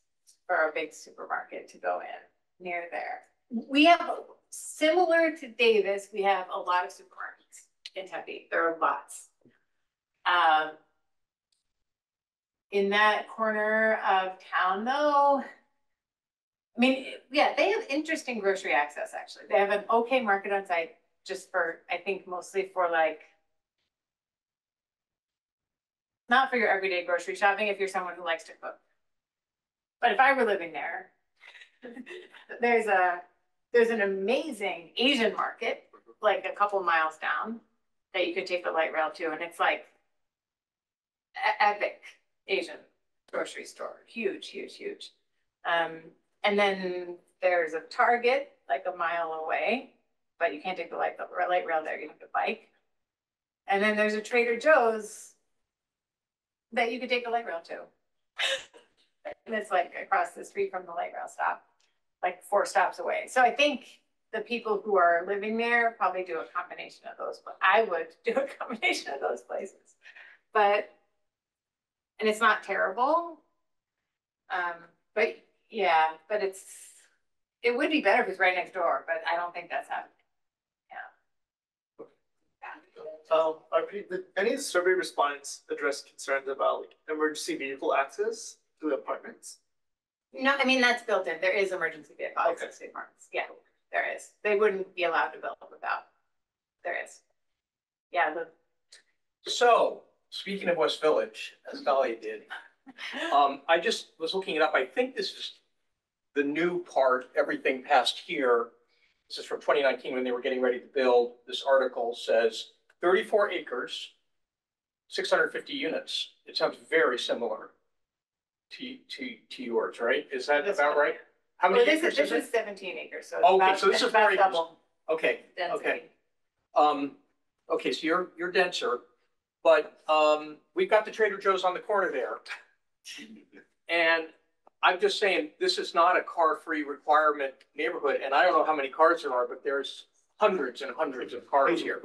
for a big supermarket to go in near there. We have, similar to Davis, we have a lot of supermarkets in Tempe. There are lots. In that corner of town though, I mean, yeah, they have interesting grocery access, actually. They have an okay market on site just for, I think mostly for like, not for your everyday grocery shopping if you're someone who likes to cook. But if I were living there, there's an amazing Asian market, like a couple miles down, that you could take the light rail to, and it's like epic Asian grocery store, huge, huge, huge. And then there's a Target like a mile away, but you can't take the light rail there, you have to bike. And then there's a Trader Joe's that you could take the light rail to. And it's like across the street from the light rail stop. like 4 stops away. So I think the people who are living there probably do a combination of those, but I would do a combination of those places. But, and it's not terrible. But yeah, but it would be better if it's right next door, but I don't think that's happening. Did any of the survey respondents address concerns about like emergency vehicle access to the apartments? No, I mean, that's built in. There is emergency vehicle access to apartments. Yeah, there is. They wouldn't be allowed to build without. There is. Yeah, So, speaking of West Village, as Dahlia did, I just was looking it up. I think this is the new part, everything past here. This is from 2019 when they were getting ready to build. This article says 34 acres, 650 units. It sounds very similar to yours, right? Is that This about one. right? How many well, this acres is is it? 17 acres. So Okay, about, so this is about more acres. double Okay, density. okay. Okay, so you're denser, but we've got the Trader Joe's on the corner there. And I'm just saying, this is not a car-free requirement neighborhood, and I don't know how many cars there are, but there's hundreds and hundreds of cars here.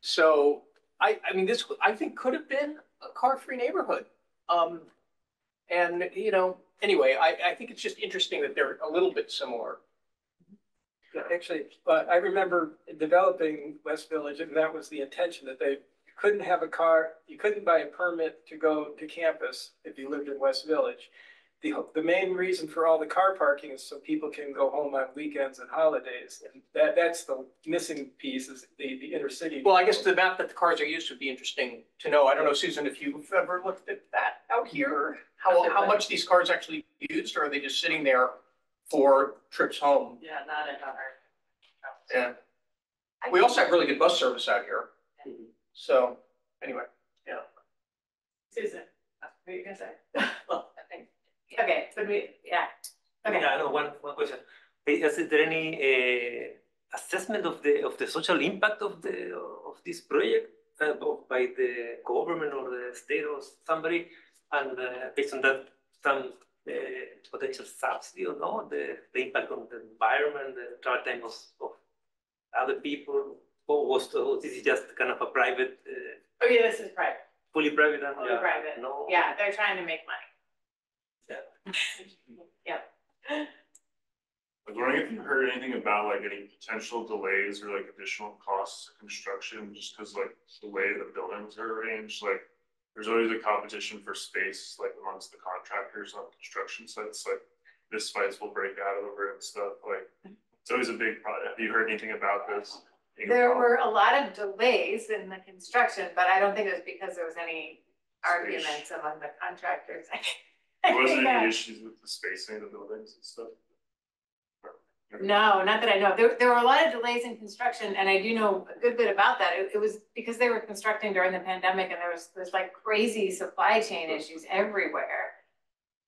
So I mean, this I think could have been a car-free neighborhood. And you know, anyway, I think it's just interesting that they're a little bit similar. Yeah, actually, I remember developing West Village, and that was the intention, that you couldn't have a car, you couldn't buy a permit to go to campus if you lived in West Village. The main reason for all the car parking is so people can go home on weekends and holidays, and that's the missing piece, is the inner city. Well, I guess the map that the cars are used would be interesting to know. I don't know, Susan, if you've ever looked at that out here, how much these cars actually used, or are they just sitting there for trips home? Yeah, not in our. Yeah. We also have really good bus service out here. So, anyway. Susan, what are you gonna say? Well, I think. Okay, but yeah. Okay. Yeah, I know one question. Is there any assessment of the social impact of this project by the government or the state or somebody, and based on that, some potential subsidy or no, the impact on the environment, the travel time of other people, or this is just kind of a private? Oh yeah, this is private. Fully private. Fully private. No. Yeah, they're trying to make money. Yeah. Yeah. I was wondering if you heard anything about like any potential delays or like additional costs of construction, just because like the way the buildings are arranged, like there's always a competition for space like amongst the contractors on construction sites, like this fights will break out over it and stuff, like it's always a big problem. Have you heard anything about this? There were a lot of delays in the construction, but I don't think it was because there was any arguments among the contractors. There wasn't any issues with the spacing of the buildings and stuff? No, not that I know. There were a lot of delays in construction, and I do know a good bit about that. It was because they were constructing during the pandemic, and there's like crazy supply chain issues everywhere,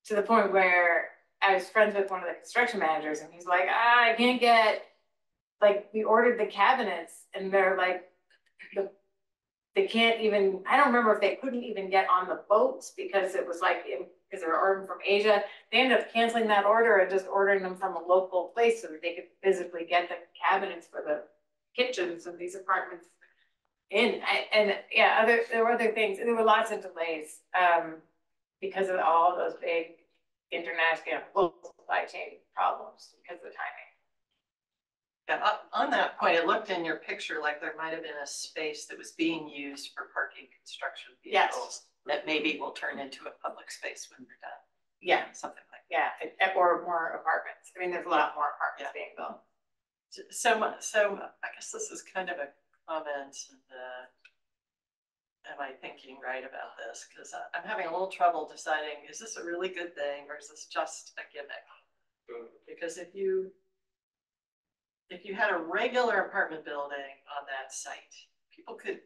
to the point where I was friends with one of the construction managers, and he's like, I can't get, like, we ordered the cabinets, and they're like, they can't even, I don't remember if they couldn't even get on the boats because it was like, because they were ordering from Asia. They ended up canceling that order and just ordering them from a local place so that they could physically get the cabinets for the kitchens of these apartments in. And yeah, there were other things. There were lots of delays because of all of those big international global supply chain problems because of the timing. Yeah, on that point, it looked in your picture like there might have been a space that was being used for parking construction vehicles. Yes. That maybe will turn into a public space when they're done. Yeah, Something like yeah, or more apartments. I mean, there's a lot more apartments being built. that. So I guess this is kind of a comment and am I thinking right about this? Because I'm having a little trouble deciding, is this a really good thing or is this just a gimmick? Because if you had a regular apartment building on that site, people could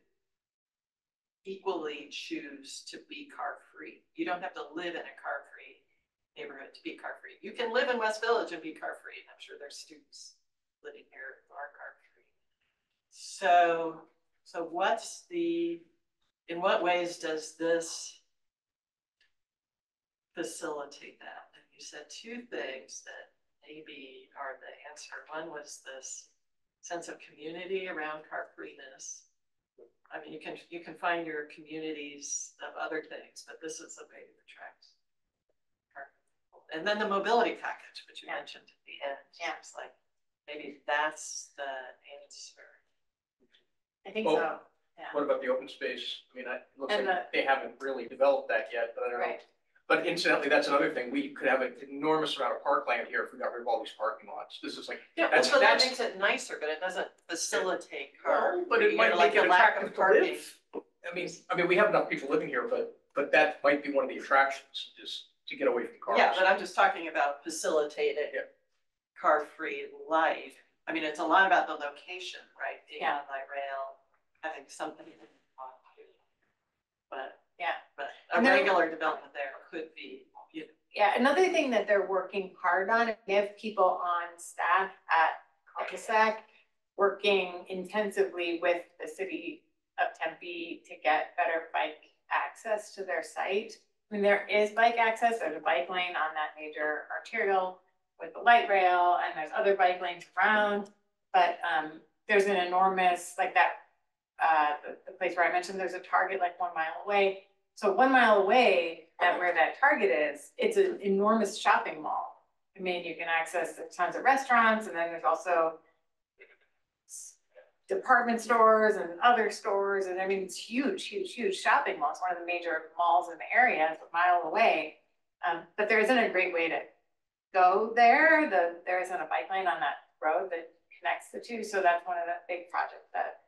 equally choose to be car-free. You don't have to live in a car-free neighborhood to be car-free. You can live in West Village and be car-free. I'm sure there's students living here who are car-free. So in what ways does this facilitate that? And you said two things, that maybe are the answer. One was this sense of community around car freeness. I mean, you can find your communities of other things, but this is a way to attract. And then the mobility package, which you mentioned at the end. Yeah. It's like, maybe that's the answer. I think Well, so, yeah. What about the open space? I mean, it looks And like they haven't really developed that yet, but I don't know. Right. But incidentally, that's another thing. We could have an enormous amount of parkland here if we got rid of all these parking lots. This is like, Yeah, that's, well, that that's, makes it nicer, but it doesn't facilitate car. well, but it might like make it a lack attractive of to parking. live. I mean, we have enough people living here, but that might be one of the attractions, just to get away from cars. Yeah, but I'm just talking about facilitated car-free life. I mean, it's a lot about the location, right? Being on light rail, having something to talk to. But a And then- regular development there could be, you know. Yeah, another thing that they're working hard on, is they have people on staff at cul-de-sac working intensively with the city of Tempe to get better bike access to their site. I mean, there is bike access, there's a bike lane on that major arterial with the light rail, and there's other bike lanes around. But there's an enormous, like that, the place where I mentioned, there's a Target like 1 mile away. So 1 mile away, where that Target is, it's an enormous shopping mall. I mean, you can access tons of restaurants, and then there's also department stores and other stores, and I mean, it's huge, huge, huge shopping mall. It's one of the major malls in the area. It's 1 mile away. But there isn't a great way to go there. There isn't a bike lane on that road that connects the two. So that's one of the big projects that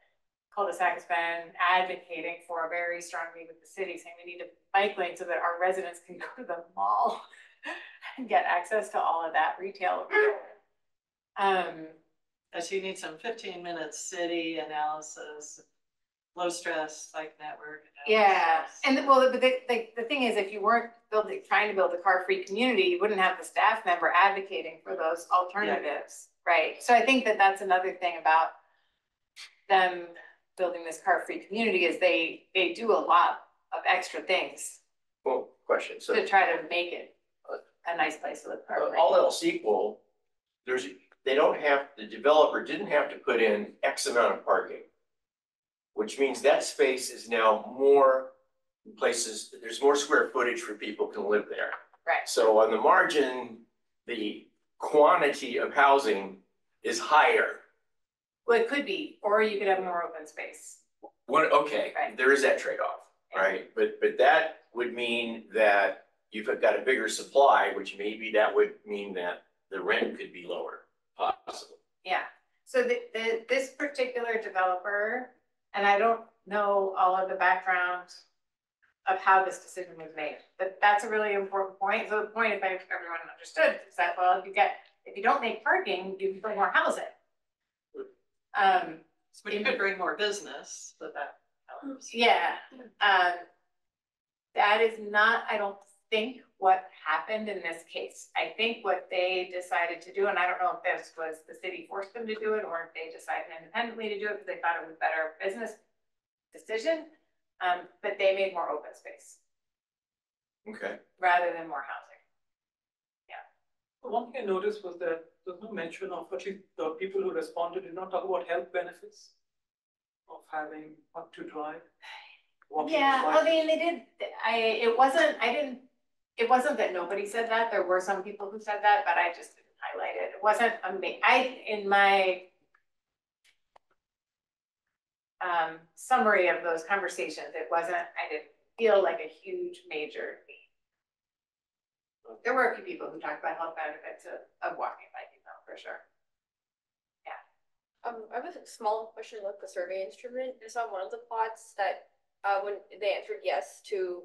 cul-de-sac has been advocating for very strongly with the city, saying we need a bike lane so that our residents can go to the mall and get access to all of that retail. So you need some 15-minute city analysis, low stress bike network. Yeah, analysis. and well, but the thing is, if you weren't trying to build a car-free community, you wouldn't have the staff member advocating for those alternatives, right? So I think that that's another thing about them building this car-free community is they do a lot of extra things Well, question, so to try to make it a nice place to live car-free. all else equal, the developer didn't have to put in X amount of parking. Which means that space is now more places, there's more square footage for people to live there. Right. So on the margin, the quantity of housing is higher. Well, it could be, or you could have more open space. Okay, Right. there is that trade-off, right? But that would mean that you've got a bigger supply, which maybe that would mean that the rent could be lower, possibly. Yeah, so this particular developer, and I don't know all of the background of how this decision was made, but that's a really important point. So the point, if everyone understood, is that, well, if you don't make parking, you can bring more housing. So you could bring more business, but that helps. Yeah, that is not, I don't think, what happened in this case. I think what they decided to do, and I don't know if this was the city forced them to do it, or if they decided independently to do it because they thought it was a better business decision, but they made more open space Okay. rather than more housing. One thing I noticed was that there's no mention of, at least the people who responded did not talk about health benefits of having what to drive. walking, Yeah, I biking. mean, they did, it wasn't that nobody said that. There were some people who said that, but I just didn't highlight it. It wasn't, in my summary of those conversations, I didn't feel like a huge major theme. There were a few people who talked about health benefits of walking and biking though, for sure. I have a small question about the survey instrument. I saw one of the plots that when they answered yes to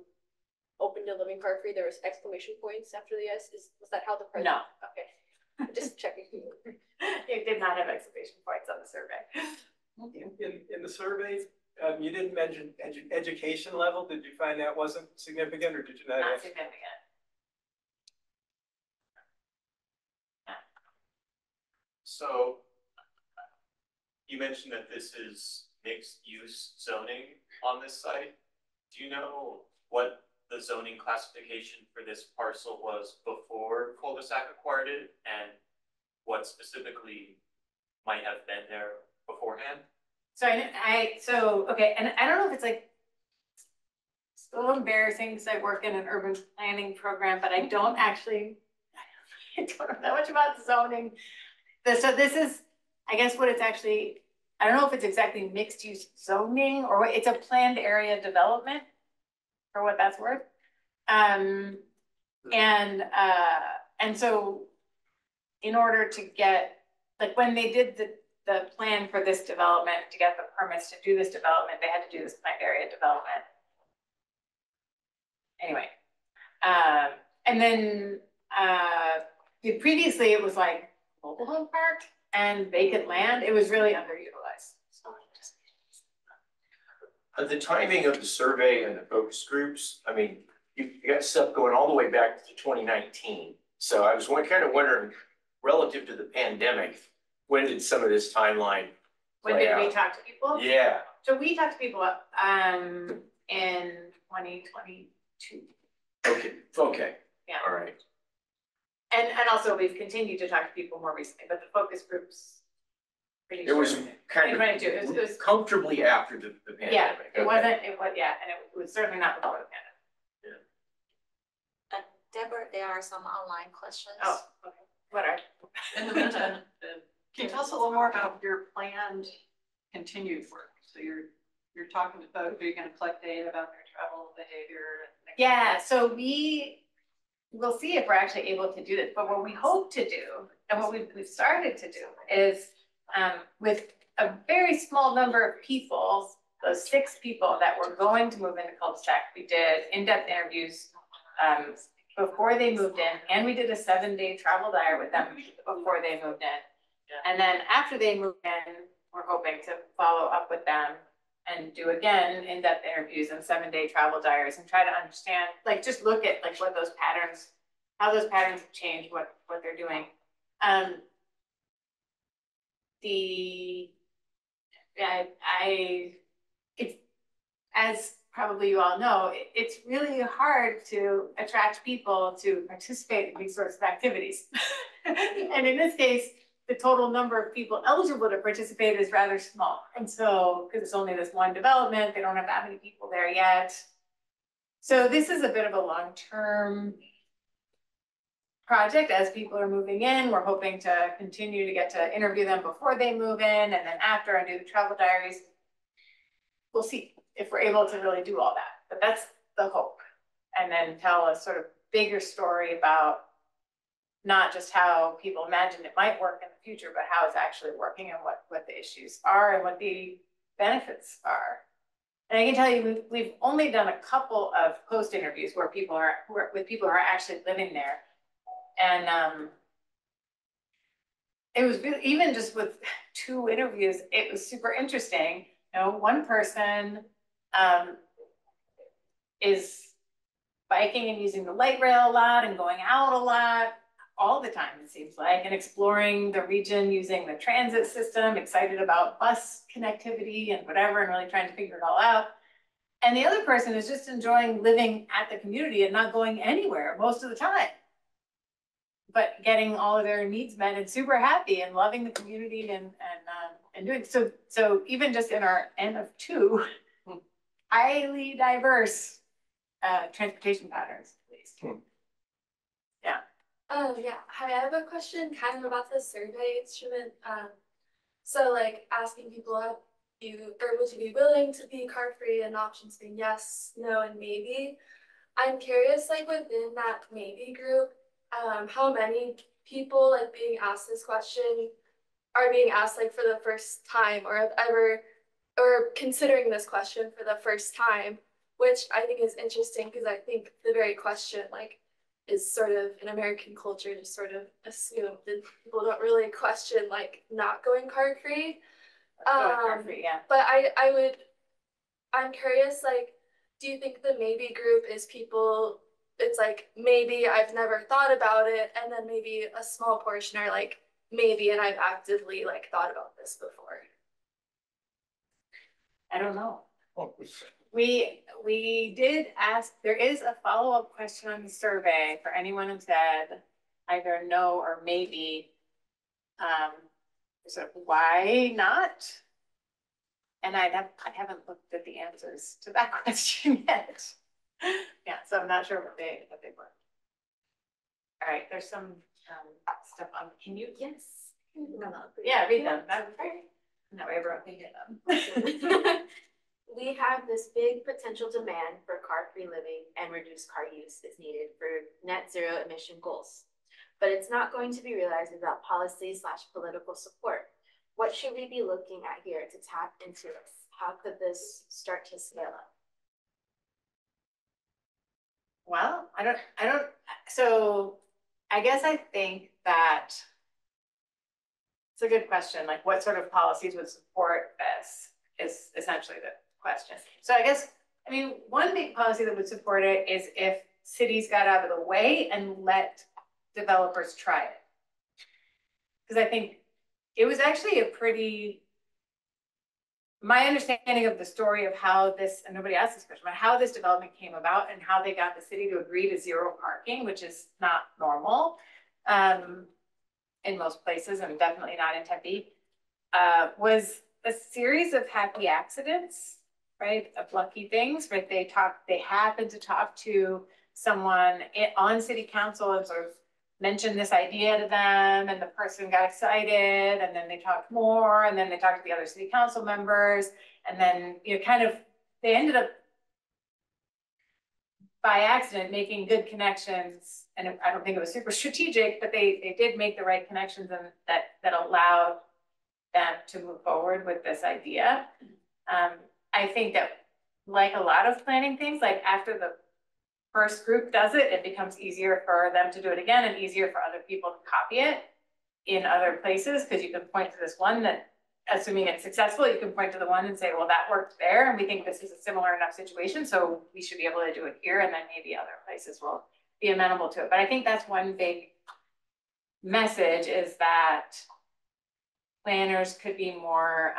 open to living car free, there was exclamation points after the yes. Was that how the president? No. Okay, just checking. It did not have exclamation points on the survey. In the surveys, you didn't mention education level. Did you find that wasn't significant, or did you not? Not ask? significant. So you mentioned that this is mixed use zoning on this site. Do you know what the zoning classification for this parcel was before cul-de-sac acquired it? And what specifically might have been there beforehand? Okay, and I don't know if it's like, it's a little embarrassing because I work in an urban planning program, but I don't know that much about zoning. So this is, I guess what it's actually, I don't know if it's exactly mixed use zoning or what, it's a planned area development, for what that's worth. And so in order to get, like when they did the plan for this development, to get the permits to do this development, they had to do this planned area development. Anyway, and then previously it was like mobile home park and vacant land. It was really underutilized. The timing of the survey and the focus groups, I mean, you got stuff going all the way back to 2019. So I was kind of wondering, relative to the pandemic, when did some of this timeline When play did we out? talk to people? Yeah, So we talked to people in 2022. okay, Yeah. all right. And also we've continued to talk to people more recently, but the focus groups. Pretty It was sure. kind of 2022. It was comfortably after the pandemic. yeah, Okay. it was, and it was certainly not before the pandemic. Deborah, there are some online questions. Oh, okay, whatever. In the meantime, can you tell us a little more about your planned continued work? So you're talking to folks, are you gonna collect data about their travel behavior? Yeah, so we'll see if we're actually able to do this, but what we hope to do, and what we've started to do is, with a very small number of people, those 6 people that were going to move into cul-de-sac, we did in-depth interviews, before they moved in, and we did a 7-day travel diary with them before they moved in. And then after they moved in, we're hoping to follow up with them and do again in-depth interviews and 7-day travel diaries and try to understand, like, just look at like what those patterns, how those patterns have changed, what they're doing. It's, as probably you all know, it's really hard to attract people to participate in these sorts of activities. And in this case, the total number of people eligible to participate is rather small. And so, because it's only this one development, they don't have that many people there yet. So this is a bit of a long-term project as people are moving in. We're hoping to continue to get to interview them before they move in and then after and do the travel diaries. We'll see if we're able to really do all that, but that's the hope. And then tell a sort of bigger story about not just how people imagine it might work in the future, but how it's actually working and what the issues are and what the benefits are. And I can tell you, we've only done a couple of post interviews where people are actually living there. And it was really, even just with 2 interviews, it was super interesting. You know, one person is biking and using the light rail a lot and going out a lot all the time, it seems like, and exploring the region using the transit system, excited about bus connectivity and whatever, and really trying to figure it all out. And the other person is just enjoying living at the community and not going anywhere most of the time, but getting all of their needs met and super happy and loving the community and doing so. So even just in our N of 2, highly diverse transportation patterns, at least. Yeah. Yeah. Hi, I have a question kind of about the survey instrument. So like asking people would you be willing to be car free, and options being yes, no, and maybe. I'm curious, like within that maybe group, how many people like being asked this question are being asked like for the first time or have ever or considering this question for the first time, which I think is interesting because I think the very question like is sort of in American culture just sort of assumed that people don't really question like not going car free. Yeah. But I'm curious, like, do you think the maybe group is people, it's like maybe I've never thought about it, and then maybe a small portion are like maybe and I've actively like thought about this before? I don't know. We did ask, there is a follow-up question on the survey for anyone who said either no or maybe. So why not? And I haven't looked at the answers to that question yet. Yeah, so I'm not sure what they were. All right, there's some stuff on, can you, yes? Yeah, read them. That way everyone can get them. We have this big potential demand for car-free living and reduced car use is needed for net zero emission goals. But it's not going to be realized without policy/political support. What should we be looking at here to tap into this? How could this start to scale up? Well, I don't, so I guess I think that it's a good question. Like, what sort of policies would support this is essentially the question. So I guess, I mean, one big policy that would support it is if cities got out of the way and let developers try it. Because I think it was actually a pretty, my understanding of the story of how this, and nobody asked this question, but how this development came about and how they got the city to agree to zero parking, which is not normal in most places and definitely not in Tempe, was a series of happy accidents, right? Of lucky things, right? They happened to talk to someone on city council and sort of mentioned this idea to them, and the person got excited, and then they talked more, and then they talked to the other city council members, and then, you know, kind of, they ended up by accident making good connections, and I don't think it was super strategic, but they did make the right connections, and that allowed them to move forward with this idea. I think that, like a lot of planning things, like after the first group does it, it becomes easier for them to do it again and easier for other people to copy it in other places, because you can point to this one that, assuming it's successful, you can point to the one and say, well, that worked there, and we think this is a similar enough situation, so we should be able to do it here, and then maybe other places will be amenable to it. But I think that's one big message, is that planners could be more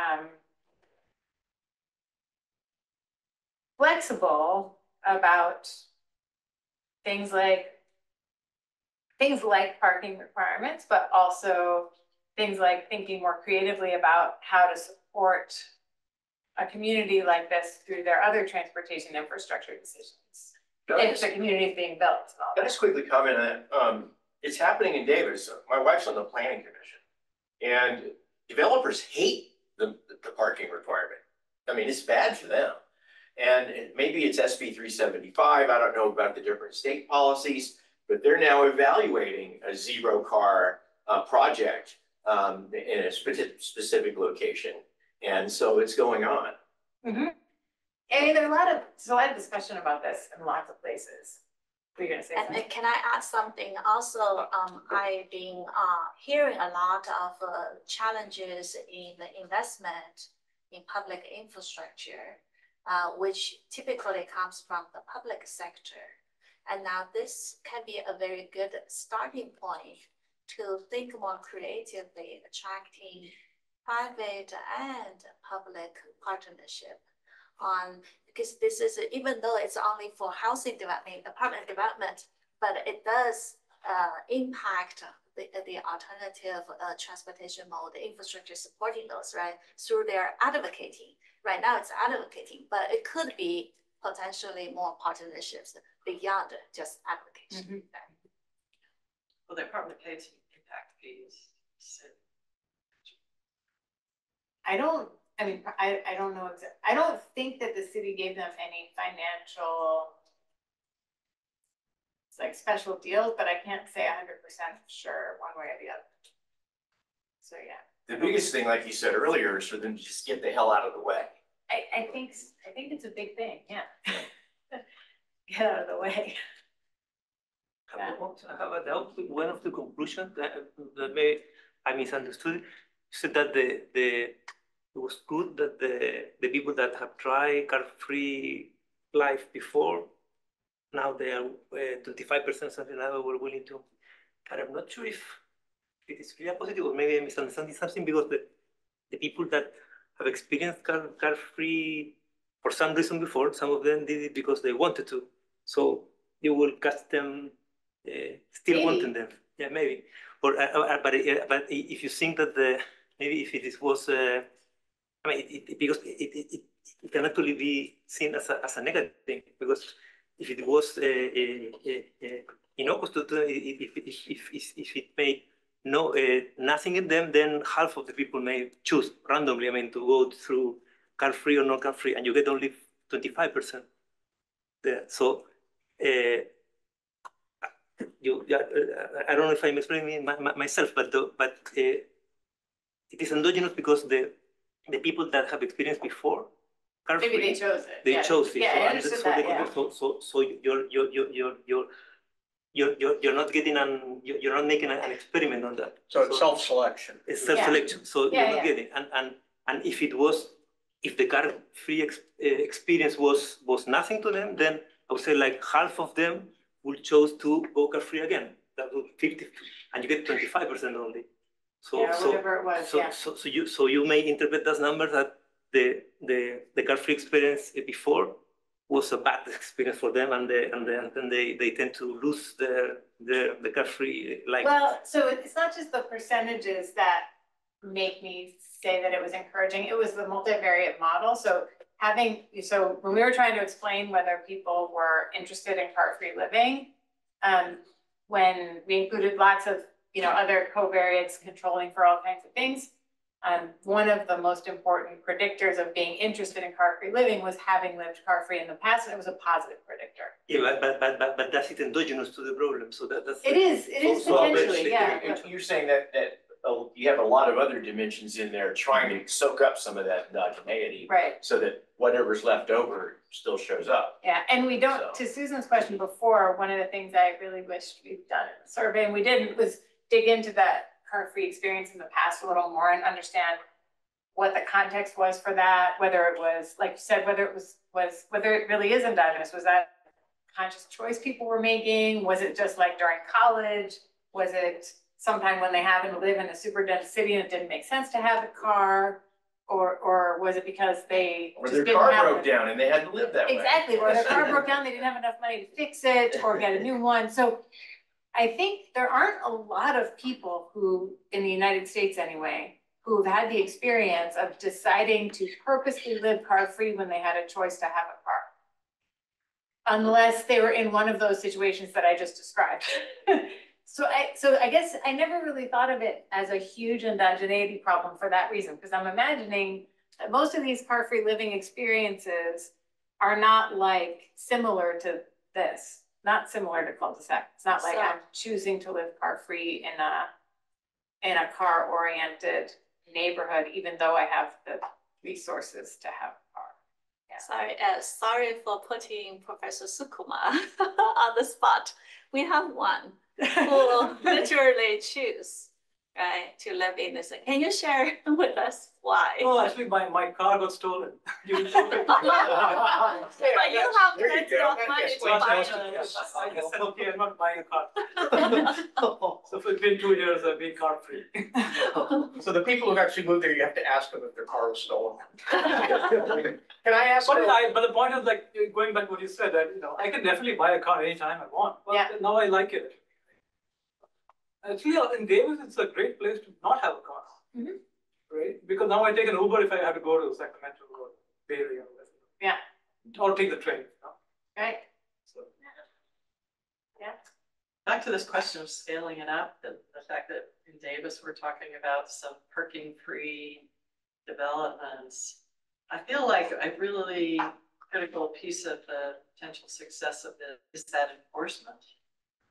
flexible about things like parking requirements, but also things like thinking more creatively about how to support a community like this through their other transportation infrastructure decisions. If the community is being built. Can I just quickly comment on that? It's happening in Davis. My wife's on the planning commission, and developers hate the parking requirement. I mean, it's bad for them. And maybe it's SB 375. I don't know about the different state policies, but they're now evaluating a zero car project in a specific location. And so it's going on. Mm-hmm. And there's a lot of discussion about this in lots of places. Were you gonna say something? And can I add something? Also, I've been hearing a lot of challenges in the investment in public infrastructure, which typically comes from the public sector. And now this can be a very good starting point to think more creatively, attracting private and public partnership on, because this is, even though it's only for housing development, apartment development, but it does impact the alternative transportation mode, the infrastructure supporting those, right? Through their advocating. Right now it's advocating, but it could be potentially more partnerships beyond just advocacy. Mm-hmm. Well, they probably pay some impact fees. So. I don't know. I don't think that the city gave them any financial, like, special deals, but I can't say 100% sure one way or the other. So yeah. The biggest thing, like you said earlier, is for them to just get the hell out of the way. I think it's a big thing. Yeah. Get out of the way. I have a doubt. One of the conclusions that maybe I misunderstood. You said that it was good that the people that have tried car-free life before, now they are 25% something like that were willing to. But I'm not sure if it is really positive, or maybe I'm misunderstanding something, because the people that have experienced car-free for some reason before, some of them did it because they wanted to. So you will catch them still wanting them. Yeah, maybe. But if you think that maybe if it was, I mean, because it can actually be seen as a negative thing, because if it was innocuous to if it made nothing in them, then half of the people may choose randomly, I mean, to go through car free or non car free, and you get only 25% there. So I don't know if I'm explaining myself, but it is endogenous because the people that have experienced before car free, Maybe they chose it. they chose it. Yeah, So, I understood that, yeah. So you're not getting you're not making an experiment on that. So it's self-selection. It's self-selection. So Yeah, you're not getting, and if the car free experience was nothing to them, then I would say like half of them would choose to go car free again. That would 50, and you get 25% only. So Yeah, whatever it was, yeah. So you may interpret those numbers that the car free experience before was a bad experience for them, and then they tend to lose the car free like. Well, so it's not just the percentages that make me say that it was encouraging, it was the multivariate model. So when we were trying to explain whether people were interested in car-free living, when we included lots of, other covariates controlling for all kinds of things, one of the most important predictors of being interested in car-free living was having lived car-free in the past, and it was a positive predictor. Yeah, but that's it endogenous to the problem. So that's it is potentially, yeah. You're saying that you have a lot of other dimensions in there trying to soak up some of that endogeneity. Right. So that whatever's left over still shows up. Yeah, and we don't, to Susan's question before, one of the things I really wished we'd done in the survey, and we didn't, was dig into that car-free experience in the past a little more and understand what the context was for that, whether it was, like you said, whether it really is endogenous. Was that conscious choice people were making? Was it just like during college? Was it sometime when they happened to live in a super dense city and it didn't make sense to have a car? Or was it because they or their car broke down and they had to live that way? Exactly, or their car broke down, they didn't have enough money to fix it or get a new one. So I think there aren't a lot of people who, in the United States anyway, who've had the experience of deciding to purposely live car-free when they had a choice to have a car. Unless they were in one of those situations that I just described. So I guess I never really thought of it as a huge endogeneity problem for that reason, because I'm imagining that most of these car-free living experiences are not like similar to this, not similar to cul-de-sac. It's not like I'm choosing to live car-free in a car-oriented neighborhood, even though I have the resources to have a car. Yeah. Sorry for putting Professor Sukuma on the spot. We have one who literally choose, right, to live in this. Can you share with us why? Oh, actually, my car got stolen. But you have plenty of money to buy it. Okay, I'm not buying a car. So for been 2 years, I've been car free. So the people who've actually moved there, you have to ask them if their car was stolen. Can I ask? But the point is, like, going back to what you said, that I can definitely buy a car anytime I want. But now I like it. Actually, in Davis, it's a great place to not have a car. Right? Because now I take an Uber if I have to go to Sacramento or Bay Area. Yeah. Or take the train. Right. So. Yeah. Back to this question of scaling it up, the fact that in Davis we're talking about some parking-free developments. I feel like a really critical piece of the potential success of it is that enforcement,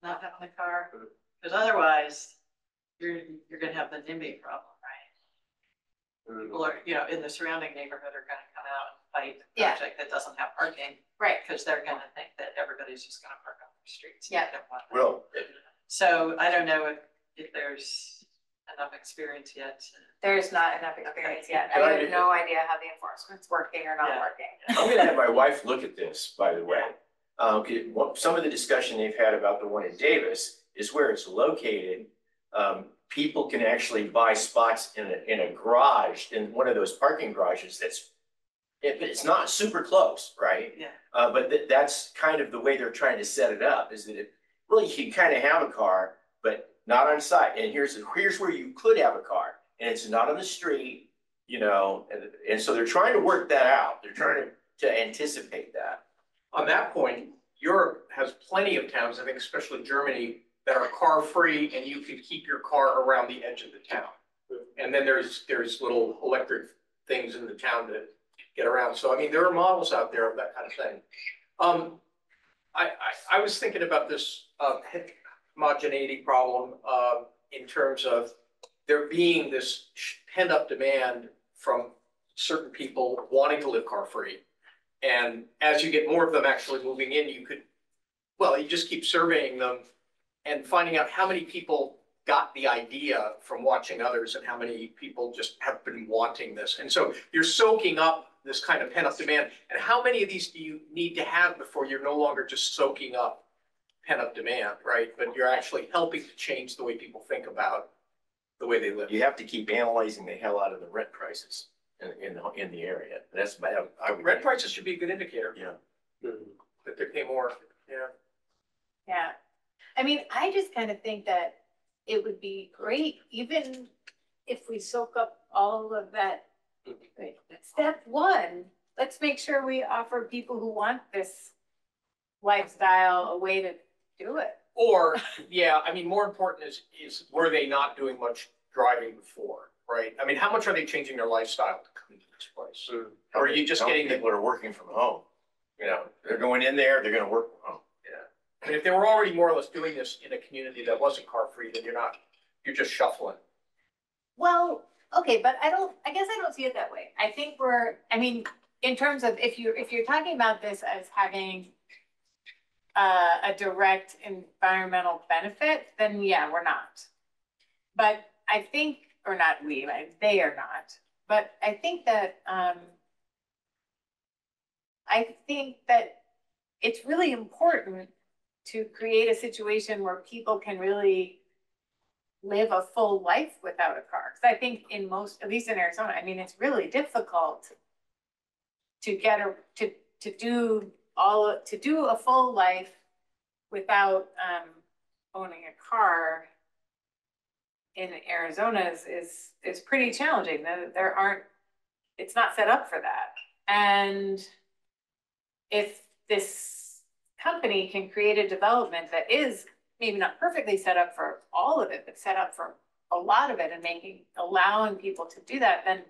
not having a car, because otherwise you're going to have the NIMBY problem, right? People are, in the surrounding neighborhood are going to come out and fight a project that doesn't have parking, right? Because they're going to think that everybody's just going to park on the streets. Yeah. Well, so I don't know if there's enough experience yet. There's not enough experience yet. I have no idea how the enforcement's working or not working. I'm gonna have my wife look at this, by the way. Some of the discussion they've had about the one in Davis is where it's located. People can actually buy spots in a garage, in one of those parking garages it's not super close, right? Yeah. But that's kind of the way they're trying to set it up, is that really you can kind of have a car, but not on site. And here's where you could have a car, and it's not on the street, you know, and so they're trying to work that out. They're trying to anticipate that. On that point, Europe has plenty of towns, I think especially Germany, that are car-free and you can keep your car around the edge of the town. And then there's little electric things in the town to get around. So, I mean, there are models out there of that kind of thing. I was thinking about this homogeneity problem in terms of there being this pent-up demand from certain people wanting to live car-free. And as you get more of them actually moving in, you just keep surveying them and finding out how many people got the idea from watching others and how many people just have been wanting this. And so you're soaking up this kind of pent-up demand. And how many of these do you need to have before you're no longer just soaking up pent-up demand, right? But you're actually helping to change the way people think about the way they live. You have to keep analyzing the hell out of the rent prices in the area. That's bad. Rent prices should be a good indicator. Yeah. That they pay more, yeah. Yeah. I mean, I just kind of think that it would be great, even if we soak up all of that. Wait, step one, let's make sure we offer people who want this lifestyle a way to do it. Or, yeah, I mean, more important is were they not doing much driving before, right? I mean, how much are they changing their lifestyle to come to this place? Or are you just getting people that are working from home? You know, they're going in there, they're gonna work from home. Yeah. And if they were already more or less doing this in a community that wasn't car-free, then you're just shuffling. Well, okay, but I guess I don't see it that way. I think in terms of if you're talking about this as having a direct environmental benefit, then yeah, we're not. But I think, or not we, right? They are not. But I think that it's really important to create a situation where people can really live a full life without a car. Because I think in most, at least in Arizona, I mean, it's really difficult to do a full life without owning a car in Arizona is pretty challenging. It's not set up for that. And if this company can create a development that is maybe not perfectly set up for all of it, but set up for a lot of it and allowing people to do that, then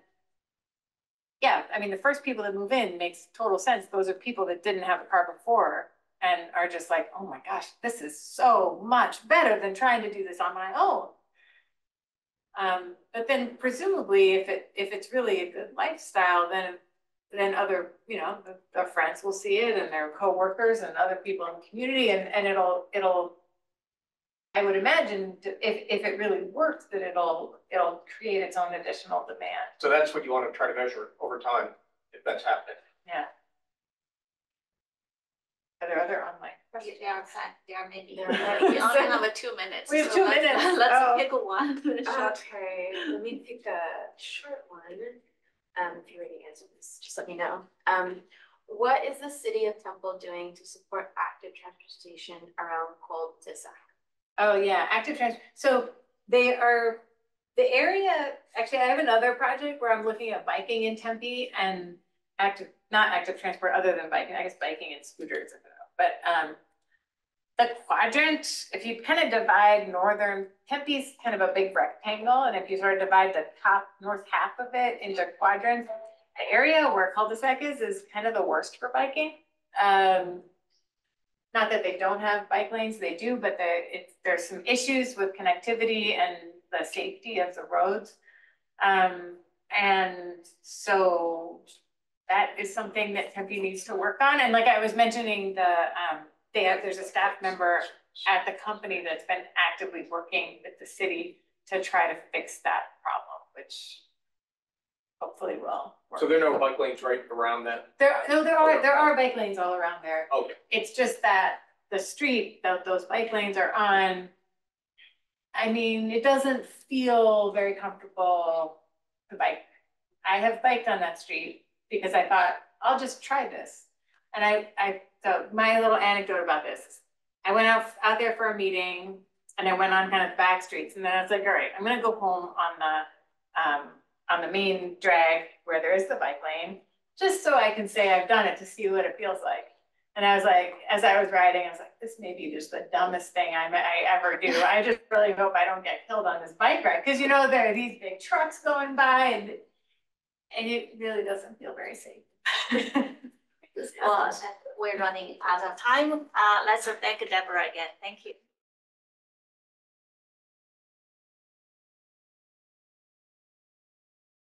yeah, I mean, the first people that move in makes total sense. Those are people that didn't have a car before and are just like, oh my gosh, this is so much better than trying to do this on my own. But then presumably if it's really a good lifestyle, then other, their friends will see it and their coworkers and other people in the community, and it'll I would imagine if it really works, that it'll create its own additional demand. So that's what you want to try to measure over time, if that's happening. Yeah. Are there other online questions? There are many. We only have 2 minutes. We have 2 minutes. Let's pick one. Okay, let me pick a short one. If you already answered this, just let me know. What is the city of Temple doing to support active transportation around cul-de-sac? Oh yeah, active transport. So the area, actually I have another project where I'm looking at biking in Tempe and not active transport other than biking, I guess biking and scooters, but the quadrant, if you kind of divide Tempe's kind of a big rectangle, and if you sort of divide the top north half of it into quadrants, the area where cul-de-sac is kind of the worst for biking. Not that they don't have bike lanes, they do, but there's some issues with connectivity and the safety of the roads. And so that is something that Tempe needs to work on. And like I was mentioning, there's a staff member at the company that's been actively working with the city to try to fix that problem, which hopefully will work. So there are no bike lanes right around that? There are bike lanes all around there. Okay. It's just that the street that those bike lanes are on, I mean, it doesn't feel very comfortable to bike. I have biked on that street because I thought, I'll just try this. And so my little anecdote about this, I went out there for a meeting And I went on kind of the back streets, and then I was like, all right, I'm gonna go home on the main drag where there is the bike lane, just so I can say I've done it to see what it feels like. And I was like, as I was riding, I was like, this may be just the dumbest thing I ever do. I just really hope I don't get killed on this bike ride, because you know, there are these big trucks going by, and it really doesn't feel very safe. Well, we're running out of time. Let's thank Deborah again. Thank you.